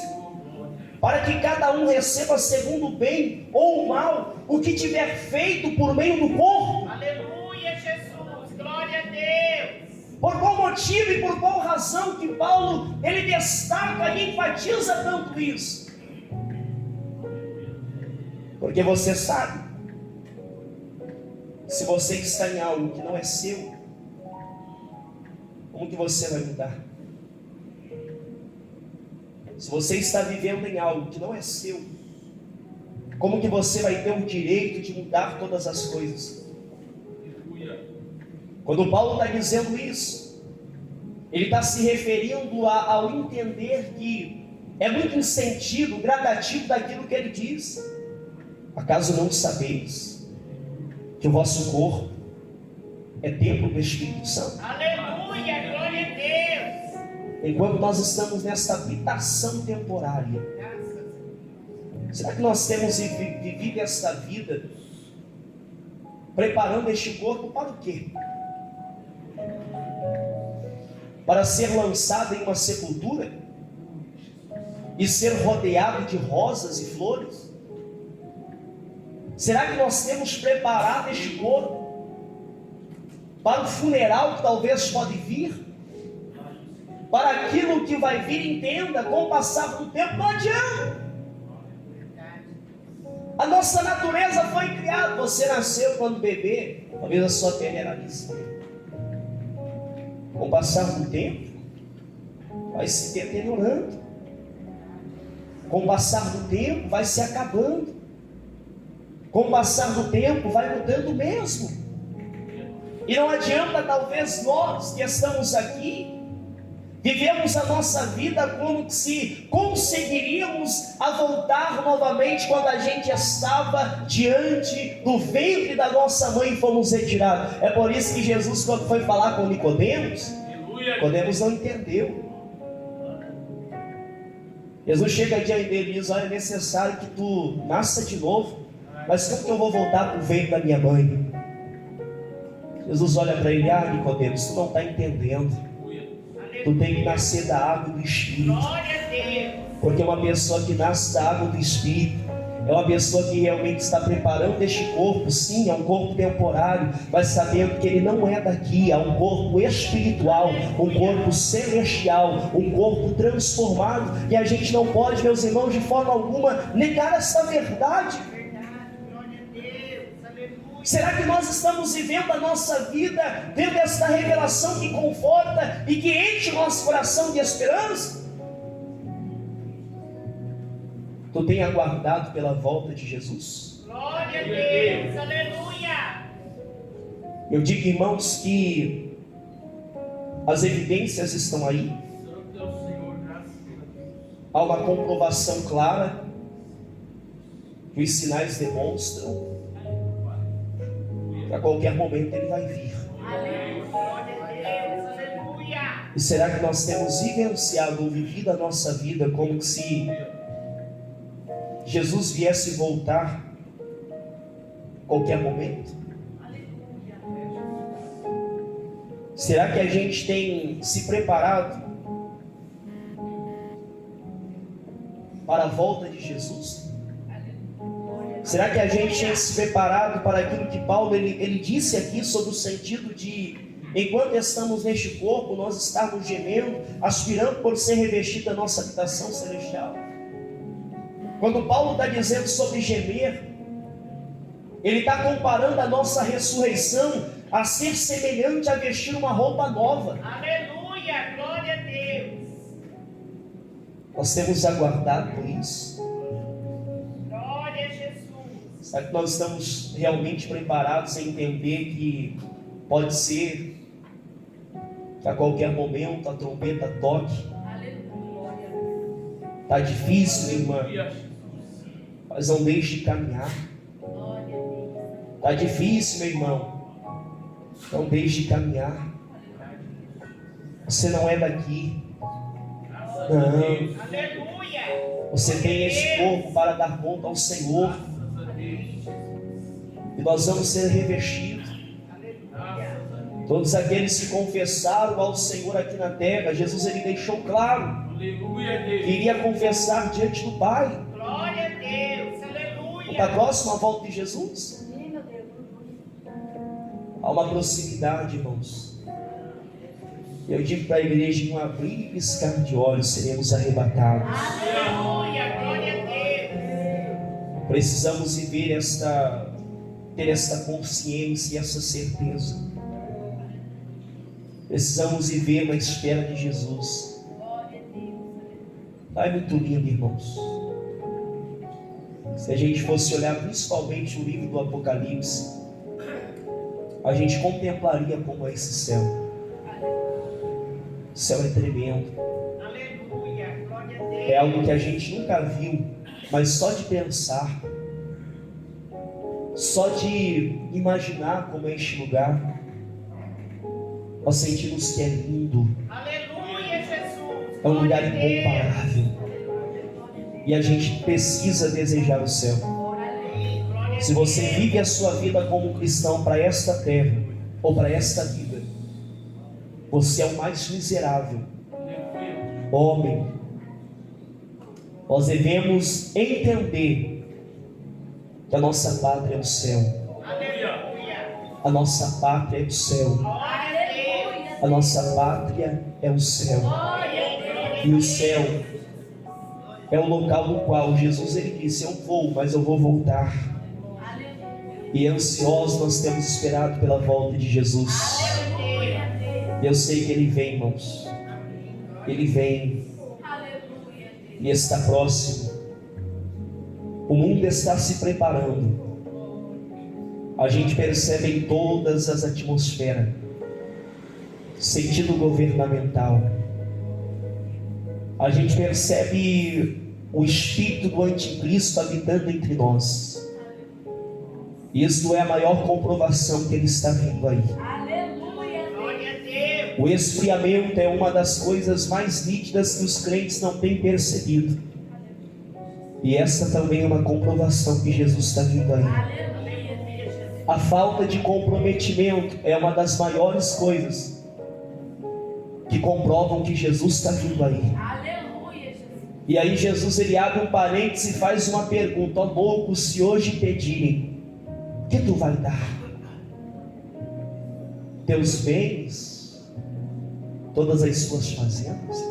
para que cada um receba segundo o bem ou o mal, o que tiver feito por meio do corpo. Aleluia, Jesus. Glória a Deus. Por qual motivo e por qual razão que Paulo ele destaca e enfatiza tanto isso? Porque você sabe, se você está em algo que não é seu, como que você vai mudar? Se você está vivendo em algo que não é seu, como que você vai ter o direito de mudar todas as coisas? Quando Paulo está dizendo isso, ele está se referindo ao entender que é muito em sentido gradativo daquilo que ele diz. Acaso não sabeis que o vosso corpo é templo do Espírito Santo? Aleluia, glória a Deus. Enquanto nós estamos nessa habitação temporária, será que nós temos vivido esta vida preparando este corpo para o quê? Para ser lançado em uma sepultura e ser rodeado de rosas e flores? Será que nós temos preparado este corpo para o funeral que talvez pode vir? Para aquilo que vai vir, entenda, com o passar do tempo, não adianta. A nossa natureza foi criada. Você nasceu quando bebê, talvez a sua pele era lisa. Com o passar do tempo, vai se deteriorando. Com o passar do tempo, vai se acabando. Com o passar do tempo, vai mudando mesmo. E não adianta, talvez nós que estamos aqui, vivemos a nossa vida como se conseguiríamos a voltar novamente quando a gente estava diante do ventre da nossa mãe e fomos retirados. É por isso que Jesus, quando foi falar com Nicodemos, Nicodemos não entendeu. Jesus chega diante dele e diz: olha, é necessário que tu nasça de novo. Mas como que eu vou voltar para o ventre da minha mãe? Jesus olha para ele: ah, Nicodemos, tu não está entendendo. Tu tem que nascer da água e do Espírito. Glória a Deus. Porque uma pessoa que nasce da água e do Espírito, É uma pessoa que realmente está preparando este corpo. Sim, é um corpo temporário, mas sabendo que ele não é daqui. É um corpo espiritual, um corpo celestial, um corpo transformado. E a gente não pode, meus irmãos, de forma alguma negar essa verdade. Será que nós estamos vivendo a nossa vida tendo esta revelação que conforta e que enche o nosso coração de esperança? Tu tem aguardado pela volta de Jesus? Glória a Deus, aleluia. Eu digo, irmãos, que as evidências estão aí. Há uma comprovação clara que os sinais demonstram que a qualquer momento ele vai vir. Glória a Deus, aleluia. E será que nós temos vivenciado ou vivido a nossa vida como se Jesus viesse voltar a qualquer momento? Será que a gente tem se preparado para a volta de Jesus? Será que a gente tem se preparado para aquilo que Paulo ele disse aqui sobre o sentido de, enquanto estamos neste corpo, nós estarmos gemendo, aspirando por ser revestida a nossa habitação celestial? Quando Paulo está dizendo sobre gemer, ele está comparando a nossa ressurreição a ser semelhante a vestir uma roupa nova. Aleluia, glória a Deus. Nós temos aguardado por isso. Glória a Jesus. Será que nós estamos realmente preparados a entender que pode ser que a qualquer momento a trombeta toque? Está difícil, irmã, mas não deixe de caminhar. Está difícil, meu irmão, não deixe de caminhar. Você não é daqui. Não. Aleluia. Você tem esse corpo para dar conta ao Senhor. E nós vamos ser revestidos. Todos aqueles que confessaram ao Senhor aqui na terra, Jesus ele deixou claro que iria confessar diante do Pai. Glória a Deus, aleluia. Está próximo a volta de Jesus? Há uma proximidade, irmãos. Eu digo para a igreja, em um abrir e piscar de olhos, seremos arrebatados. Aleluia, glória a Deus. Precisamos viver ter esta consciência e essa certeza. Precisamos viver na espera de Jesus. É muito lindo, irmãos. Se a gente fosse olhar principalmente o livro do Apocalipse, a gente contemplaria como é esse céu. O céu é tremendo. Aleluia, glória a Deus. É algo que a gente nunca viu, mas só de pensar, só de imaginar como é este lugar, nós sentimos que é lindo. Aleluia, Jesus. É um lugar Glória a Deus. incomparável. E a gente precisa desejar o céu. Glória a Se você Deus. vive a sua vida como cristão para esta terra, ou para esta vida, você é o mais miserável homem. Nós devemos entender que a nossa pátria é o céu. Aleluia. A nossa pátria é o céu. Glória a Deus. A nossa pátria é o céu. Glória a Deus. E o céu é o local no qual Jesus ele disse: eu vou, mas eu vou voltar. E ansiosos nós temos esperado pela volta de Jesus. E eu sei que ele vem, irmãos. Ele vem. E está próximo. O mundo está se preparando. A gente percebe em todas as atmosferas sentido governamental. A gente percebe o espírito do anticristo habitando entre nós. Isto é a maior comprovação que ele está vindo aí. Glória a Deus. O esfriamento é uma das coisas mais nítidas que os crentes não têm percebido. E essa também é uma comprovação que Jesus está vindo aí. A falta de comprometimento é uma das maiores coisas que comprovam que Jesus está vindo aí. E aí Jesus ele abre um parênteses e faz uma pergunta: ó louco, se hoje pedirem, o que tu vai dar? Teus bens, todas as suas fazendas,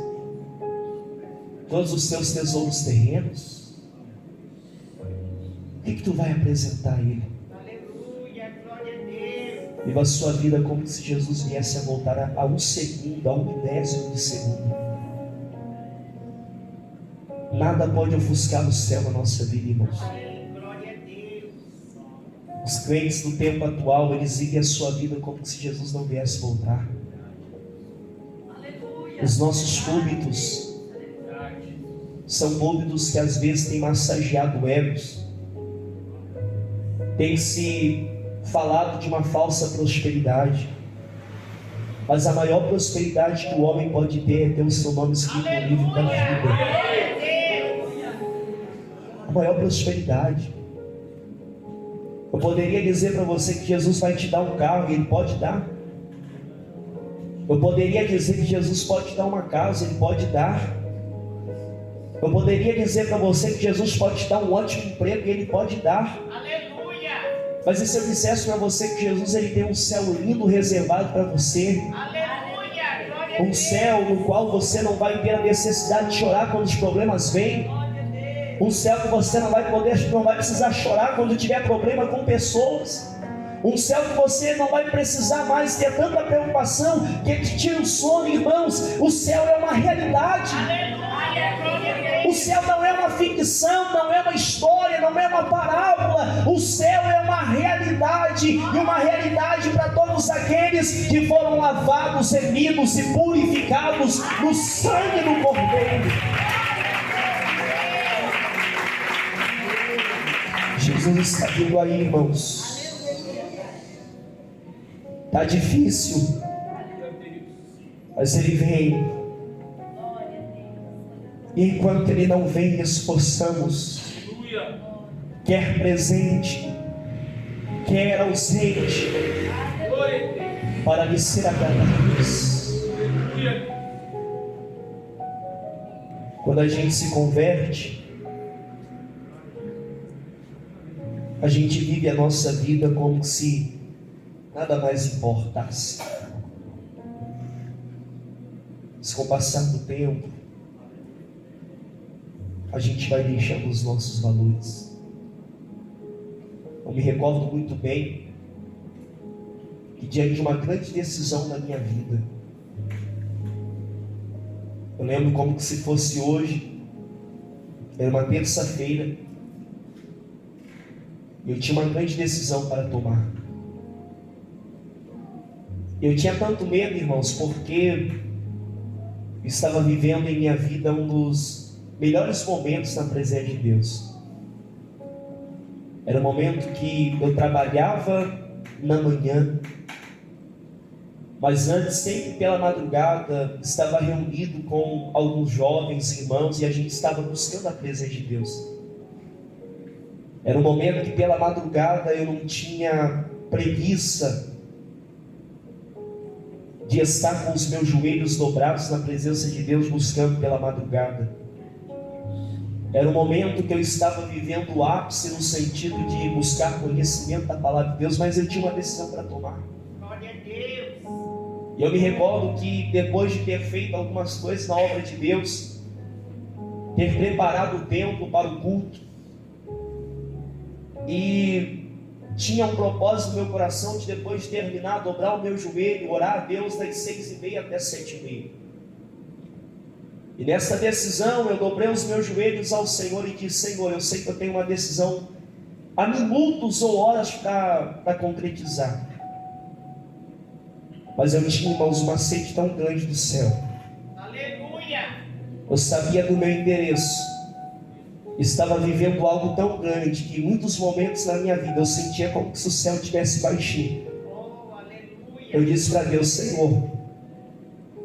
todos os seus tesouros terrenos? O que tu vai apresentar a Ele? Aleluia, glória a Deus. Viva a sua vida como se Jesus viesse a voltar a um segundo, a um milésimo de segundo. Nada pode ofuscar o céu na nossa vida, irmãos. Glória a Deus. Os crentes do tempo atual, eles vivem a sua vida como se Jesus não viesse voltar. Os nossos púlpitos são púlpitos que às vezes têm massageado egos, tem se falado de uma falsa prosperidade, mas a maior prosperidade que o homem pode ter é ter o seu nome escrito no livro da vida. A maior prosperidade. Eu poderia dizer para você que Jesus vai te dar um carro, e Ele pode dar. Eu poderia dizer que Jesus pode te dar uma casa, Ele pode dar. Eu poderia dizer para você que Jesus pode te dar um ótimo emprego, e Ele pode dar. Aleluia. Mas e se eu dissesse para você que Jesus ele tem um céu lindo reservado para você? Aleluia, glória a Um Deus. céu no qual você não vai ter a necessidade de chorar quando os problemas vêm. Um céu que você não vai precisar chorar quando tiver problema com pessoas. Um céu que você não vai precisar mais ter tanta preocupação que te tira o sono, irmãos. O céu é uma realidade. Aleluia, glória a O Deus. céu não é uma ficção, não é uma história, não é uma parábola. O céu é uma realidade, e uma realidade para todos aqueles que foram lavados, remidos e purificados no sangue do Cordeiro. Jesus está vindo aí, irmãos. Está difícil, mas Ele vem. E enquanto Ele não vem, esforçamos, quer presente, quer ausente, para lhe ser agradáveis. Quando a gente se converte, a gente vive a nossa vida como se nada mais importasse. Mas com o passar do tempo, a gente vai deixando os nossos valores. Eu me recordo muito bem que diante de uma grande decisão na minha vida, eu lembro como se fosse hoje, era uma terça-feira, eu tinha uma grande decisão para tomar. Eu tinha tanto medo, irmãos, porque eu estava vivendo em minha vida um dos melhores momentos na presença de Deus. Era um momento que eu trabalhava na manhã, mas antes, sempre pela madrugada, estava reunido com alguns jovens irmãos e a gente estava buscando a presença de Deus. Era um momento que pela madrugada eu não tinha preguiça de estar com os meus joelhos dobrados na presença de Deus, buscando pela madrugada. Era um momento que eu estava vivendo o ápice no sentido de buscar conhecimento da palavra de Deus, mas eu tinha uma decisão para tomar. Glória a Deus. E eu me recordo que depois de ter feito algumas coisas na obra de Deus, ter preparado o templo para o culto, e tinha um propósito no meu coração de, depois de terminar, dobrar o meu joelho, orar a Deus das 6h30 até 7h30. E nessa decisão eu dobrei os meus joelhos ao Senhor e disse: Senhor, eu sei que eu tenho uma decisão há minutos ou horas para concretizar, mas eu tinha, irmãos, uma sede tão grande do céu. Aleluia. Eu sabia do meu endereço. Estava vivendo algo tão grande que em muitos momentos na minha vida eu sentia como se o céu tivesse baixinho. Oh, aleluia. Eu disse para Deus: Senhor,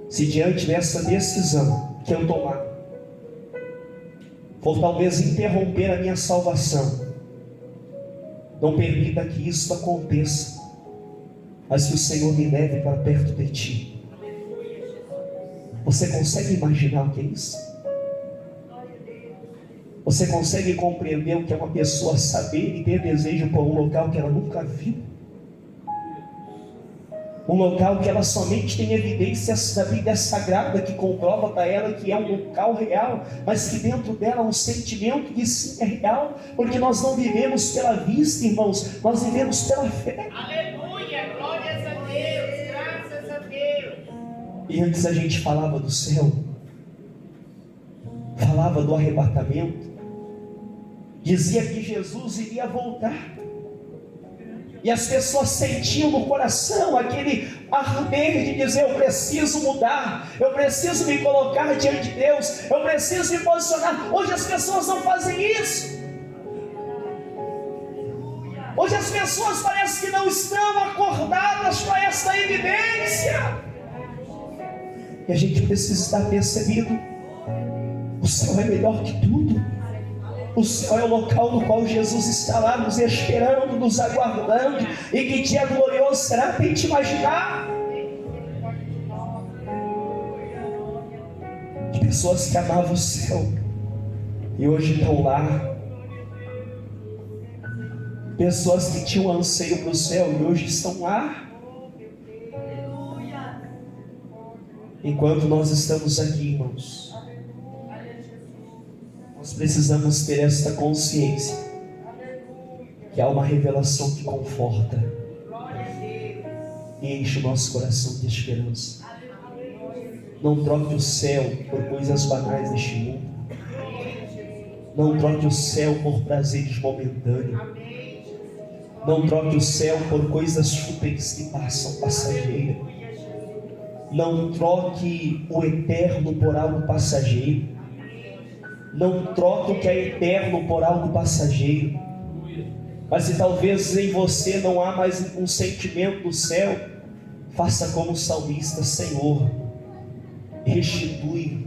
se diante dessa decisão que eu tomar for talvez interromper a minha salvação, não permita que isso aconteça, mas que o Senhor me leve para perto de Ti. Aleluia, Jesus. Você consegue imaginar o que é isso? Glória a Você consegue compreender o que é uma pessoa saber e ter desejo por um local que ela nunca viu? Um local que ela somente tem evidências da Bíblia Sagrada que comprova para ela que é um local real, mas que dentro dela há um sentimento que sim é real, porque nós não vivemos pela vista, irmãos, nós vivemos pela fé. Aleluia, glórias a Deus, graças a Deus. E antes a gente falava do céu, falava do arrebatamento, dizia que Jesus iria voltar. E as pessoas sentiam no coração aquele arder de dizer: eu preciso mudar, eu preciso me colocar diante de Deus, eu preciso me posicionar. Hoje as pessoas não fazem isso. Hoje as pessoas parecem que não estão acordadas para essa evidência. E a gente precisa estar percebido: o céu é melhor que tudo. O céu é o local no qual Jesus está lá nos esperando, nos aguardando. E que dia glorioso será? Tente imaginar. De pessoas que amavam o céu e hoje estão lá. Pessoas que tinham anseio para o céu e hoje estão lá. Enquanto nós estamos aqui, irmãos, nós precisamos ter esta consciência que há uma revelação que conforta e enche o nosso coração de esperança. Não troque o céu por coisas banais deste mundo. Não troque o céu por prazeres momentâneos. Não troque o céu por coisas fúteis que passam, passageiras. Não troque o eterno por algo passageiro. Não troque o que é eterno por algo passageiro. Mas se talvez em você não há mais um sentimento do céu, faça como o salmista: Senhor, restitui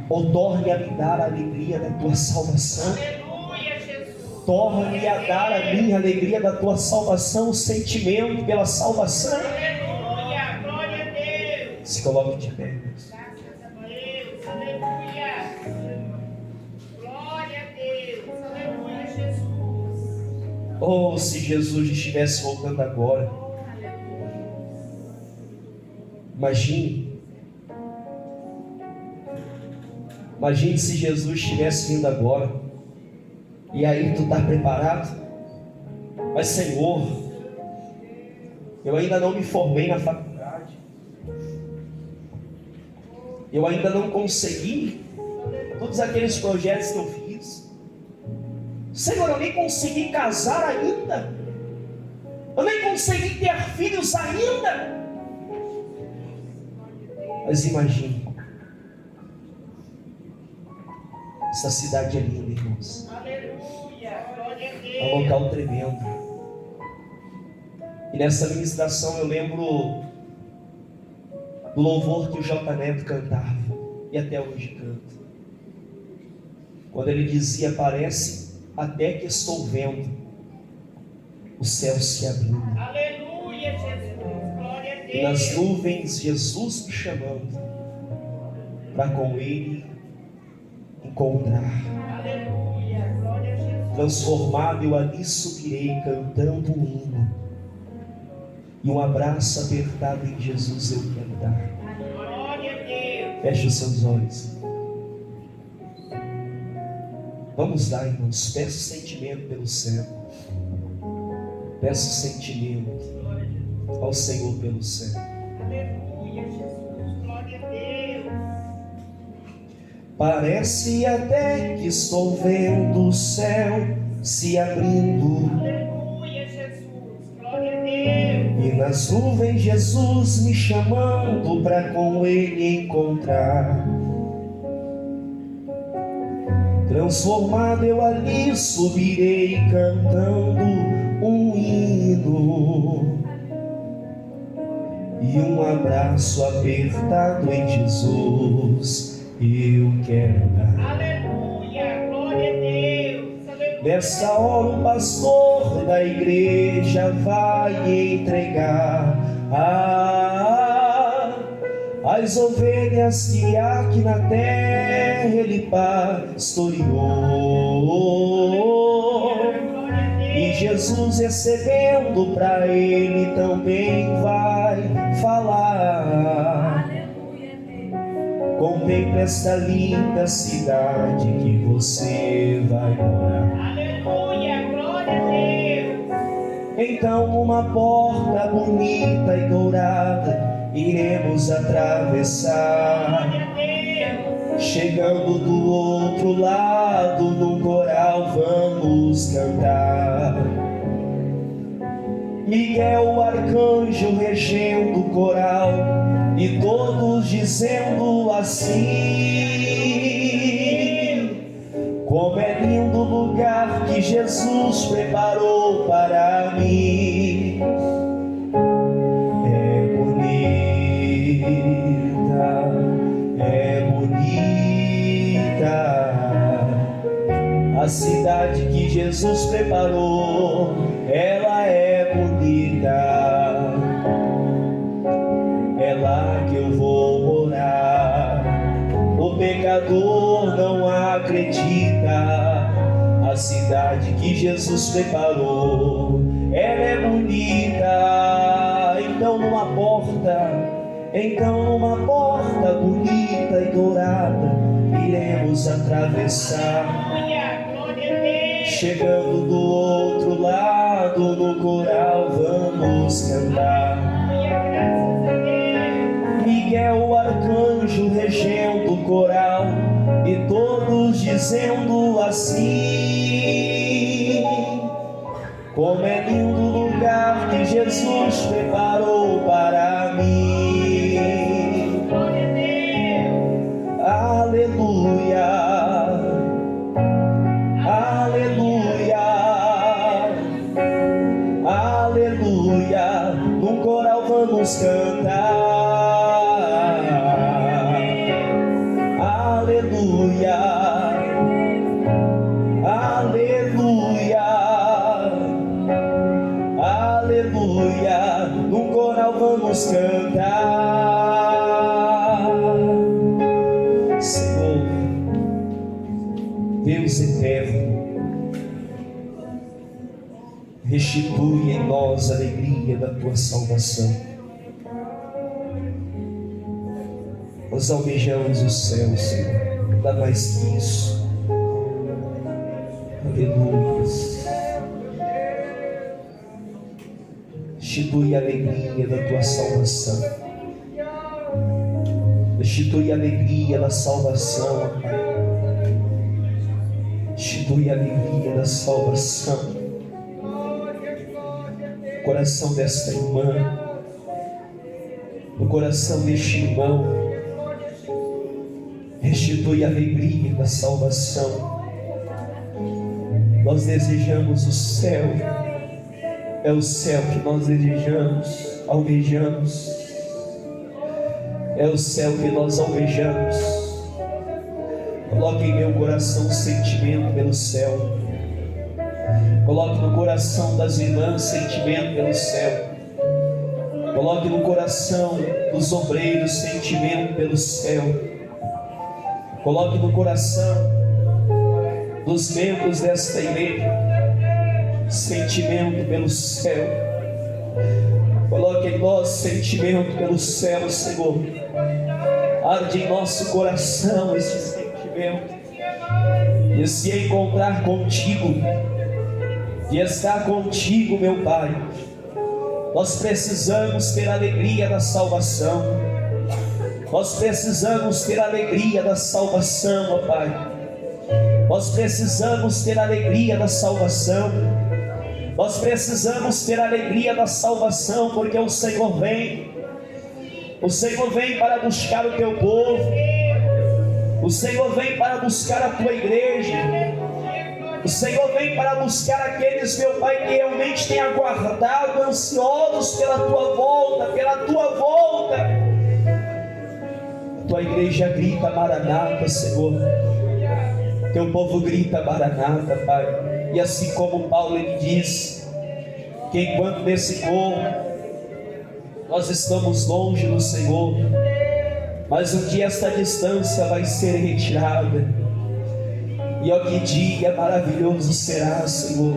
ou torne a me dar a alegria da tua salvação. Aleluia, Jesus. Torne a dar a minha alegria da tua salvação, o sentimento pela salvação. Aleluia, glória a Deus. Se coloque de pé. Graças a Deus, aleluia. Glória a Deus, aleluia, Jesus. Oh, se Jesus estivesse voltando agora. Imagine se Jesus estivesse vindo agora. E aí tu está preparado? Mas Senhor, eu ainda não me formei na faculdade. Eu ainda não consegui todos aqueles projetos que eu fiz. Senhor, eu nem consegui casar ainda. Eu nem consegui ter filhos ainda. Mas imagine, essa cidade é linda, irmãos. Aleluia, glória a Deus. É um local tremendo. E nessa ministração eu lembro do louvor que o J. Neto cantava, e até hoje canta. Quando ele dizia: parece até que estou vendo o céu se abrindo. Aleluia, Jesus, glória a Deus. E nas nuvens Jesus me chamando para com Ele encontrar. Aleluia, glória a Jesus. Transformado eu ali subirei cantando um hino. E um abraço apertado em Jesus eu quero dar. Glória a Deus. Feche os seus olhos. Vamos lá, irmãos. Peça o sentimento pelo céu. Peça o sentimento ao Senhor pelo céu. Aleluia, Jesus, glória a Deus. Parece até que estou vendo o céu se abrindo. Aleluia, Jesus, glória a Deus. E nas nuvens Jesus me chamando para com Ele encontrar. Transformado eu ali subirei cantando um hino. E um abraço apertado em Jesus eu quero dar. Aleluia, glória a Deus. Aleluia. Nessa hora o pastor da igreja vai entregar as ovelhas que aqui na terra ele pastoreou. E Jesus, recebendo para ele, também vai falar. Contemple esta linda cidade que você vai morar. Aleluia, glória a Deus. Então uma porta bonita e dourada iremos atravessar. Glória a Deus. Chegando do outro lado, no coral vamos cantar. Miguel, o arcanjo, regendo o coral, e todos dizendo assim: como é lindo o lugar que Jesus preparou para mim. É bonita a cidade que Jesus preparou, ela é bonita. É lá que eu vou morar. O pecador não acredita. A cidade que Jesus preparou, ela é bonita. Então numa porta bonita e dourada iremos atravessar. Chegando do outro lado, no coral vamos cantar. Miguel, o arcanjo, regendo o coral, e todos dizendo assim: como é lindo o lugar que Jesus preparou para mim. Aleluia, aleluia, aleluia. No coral vamos cantar. Aleluia, aleluia, aleluia. No coral vamos cantar. Senhor, Deus eterno, restitui em nós a alegria da tua salvação. Nós almejamos o céu, Senhor, dá mais que isso. Aleluia. Restitui a alegria da tua salvação. Restitui a alegria da salvação, Pai. Restitui a alegria da salvação. No coração desta irmã, no coração deste irmão, restitui a alegria da salvação. Nós desejamos o céu, é o céu que nós desejamos, almejamos, é o céu que nós almejamos. Coloque em meu coração o sentimento pelo céu. Coloque no coração das irmãs sentimento pelo céu. Coloque no coração dos obreiros sentimento pelo céu. Coloque no coração dos membros desta igreja sentimento pelo céu. Coloque em nós sentimento pelo céu, Senhor. Arde em nosso coração esse sentimento de se encontrar contigo, de estar contigo, meu Pai. Nós precisamos ter a alegria da salvação. Nós precisamos ter a alegria da salvação, ó Pai. Nós precisamos ter a alegria da salvação. Nós precisamos ter a alegria da salvação, porque o Senhor vem. O Senhor vem para buscar o teu povo. O Senhor vem para buscar a tua igreja. O Senhor vem para buscar aqueles, meu Pai, que realmente têm aguardado, ansiosos pela tua volta, pela tua volta. A tua igreja grita Maranata, Senhor. Teu povo grita Maranata, Pai. E assim como Paulo ele diz que enquanto nesse povo nós estamos longe do Senhor, mas um dia esta distância vai ser retirada. E ó, que dia maravilhoso será, Senhor.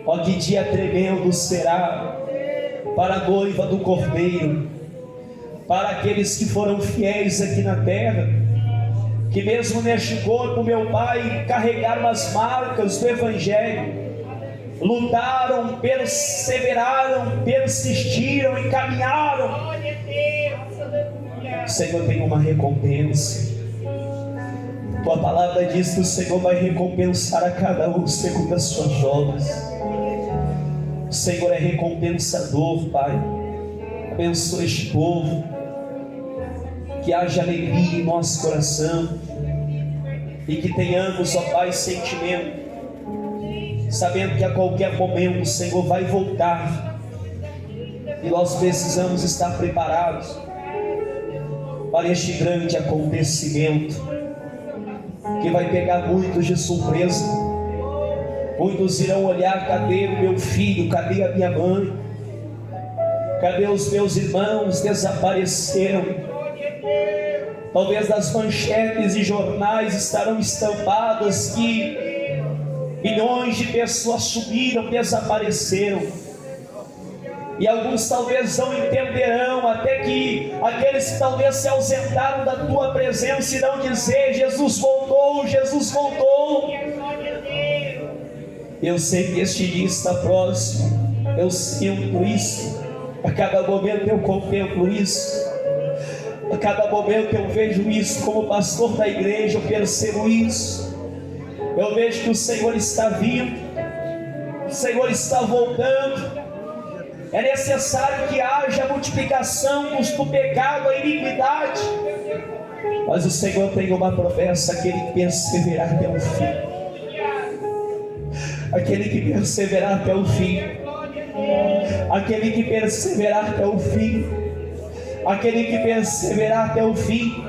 Ó, que dia tremendo será para a noiva do Cordeiro, para aqueles que foram fiéis aqui na terra, que mesmo neste corpo, meu Pai, carregaram as marcas do Evangelho, lutaram, perseveraram, persistiram e caminharam. O Senhor tem uma recompensa. Tua palavra diz que o Senhor vai recompensar a cada um segundo as suas obras. O Senhor é recompensador, Pai. Abençoa este povo, que haja alegria em nosso coração e que tenhamos, ó Pai, sentimento, sabendo que a qualquer momento o Senhor vai voltar e nós precisamos estar preparados para este grande acontecimento que vai pegar muitos de surpresa. Muitos irão olhar: cadê o meu filho? Cadê a minha mãe? Cadê os meus irmãos? Desapareceram. Talvez nas manchetes e jornais estarão estampadas que milhões de pessoas sumiram, desapareceram. E alguns talvez não entenderão, até que aqueles que talvez se ausentaram da tua presença irão dizer: Jesus voltou, Jesus voltou. Eu sei que este dia está próximo, eu sinto isso, a cada momento eu contemplo isso, a cada momento eu vejo isso. Como pastor da igreja eu percebo isso. Eu vejo que o Senhor está vindo, o Senhor está voltando. É necessário que haja multiplicação do pecado, a iniquidade, mas o Senhor tem uma promessa: aquele que perseverar até o fim, aquele que perseverar até o fim, aquele que perseverar até o fim, aquele que perseverar até o fim,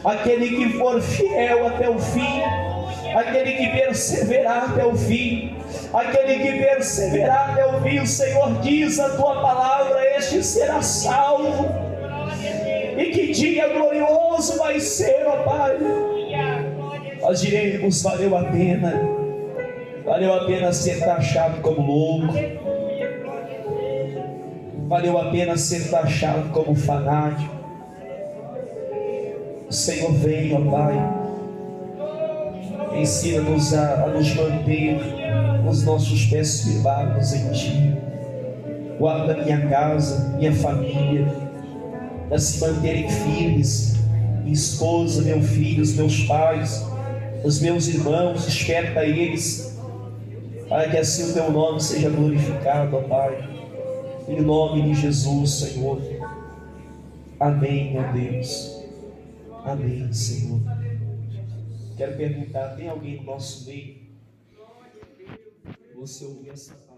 aquele que for fiel até o fim, aquele que perseverar até o fim, aquele que perseverar até o fim. O Senhor diz a tua palavra: este será salvo. E que dia glorioso vai ser, ó Pai. Nós diremos: valeu a pena ser taxado como louco, valeu a pena ser taxado como fanático. O Senhor vem, ó Pai, ensina-nos a nos manter os nossos pés firmados em Ti. Guarda minha casa, minha família, a se manterem firmes, minha esposa, meu filho, os meus pais, os meus irmãos. Desperta eles, para que assim o Teu nome seja glorificado, ó Pai, em nome de Jesus, Senhor. Amém, meu Deus. Amém, Senhor. Quero perguntar: tem alguém no nosso meio? Você ouviu essa palavra?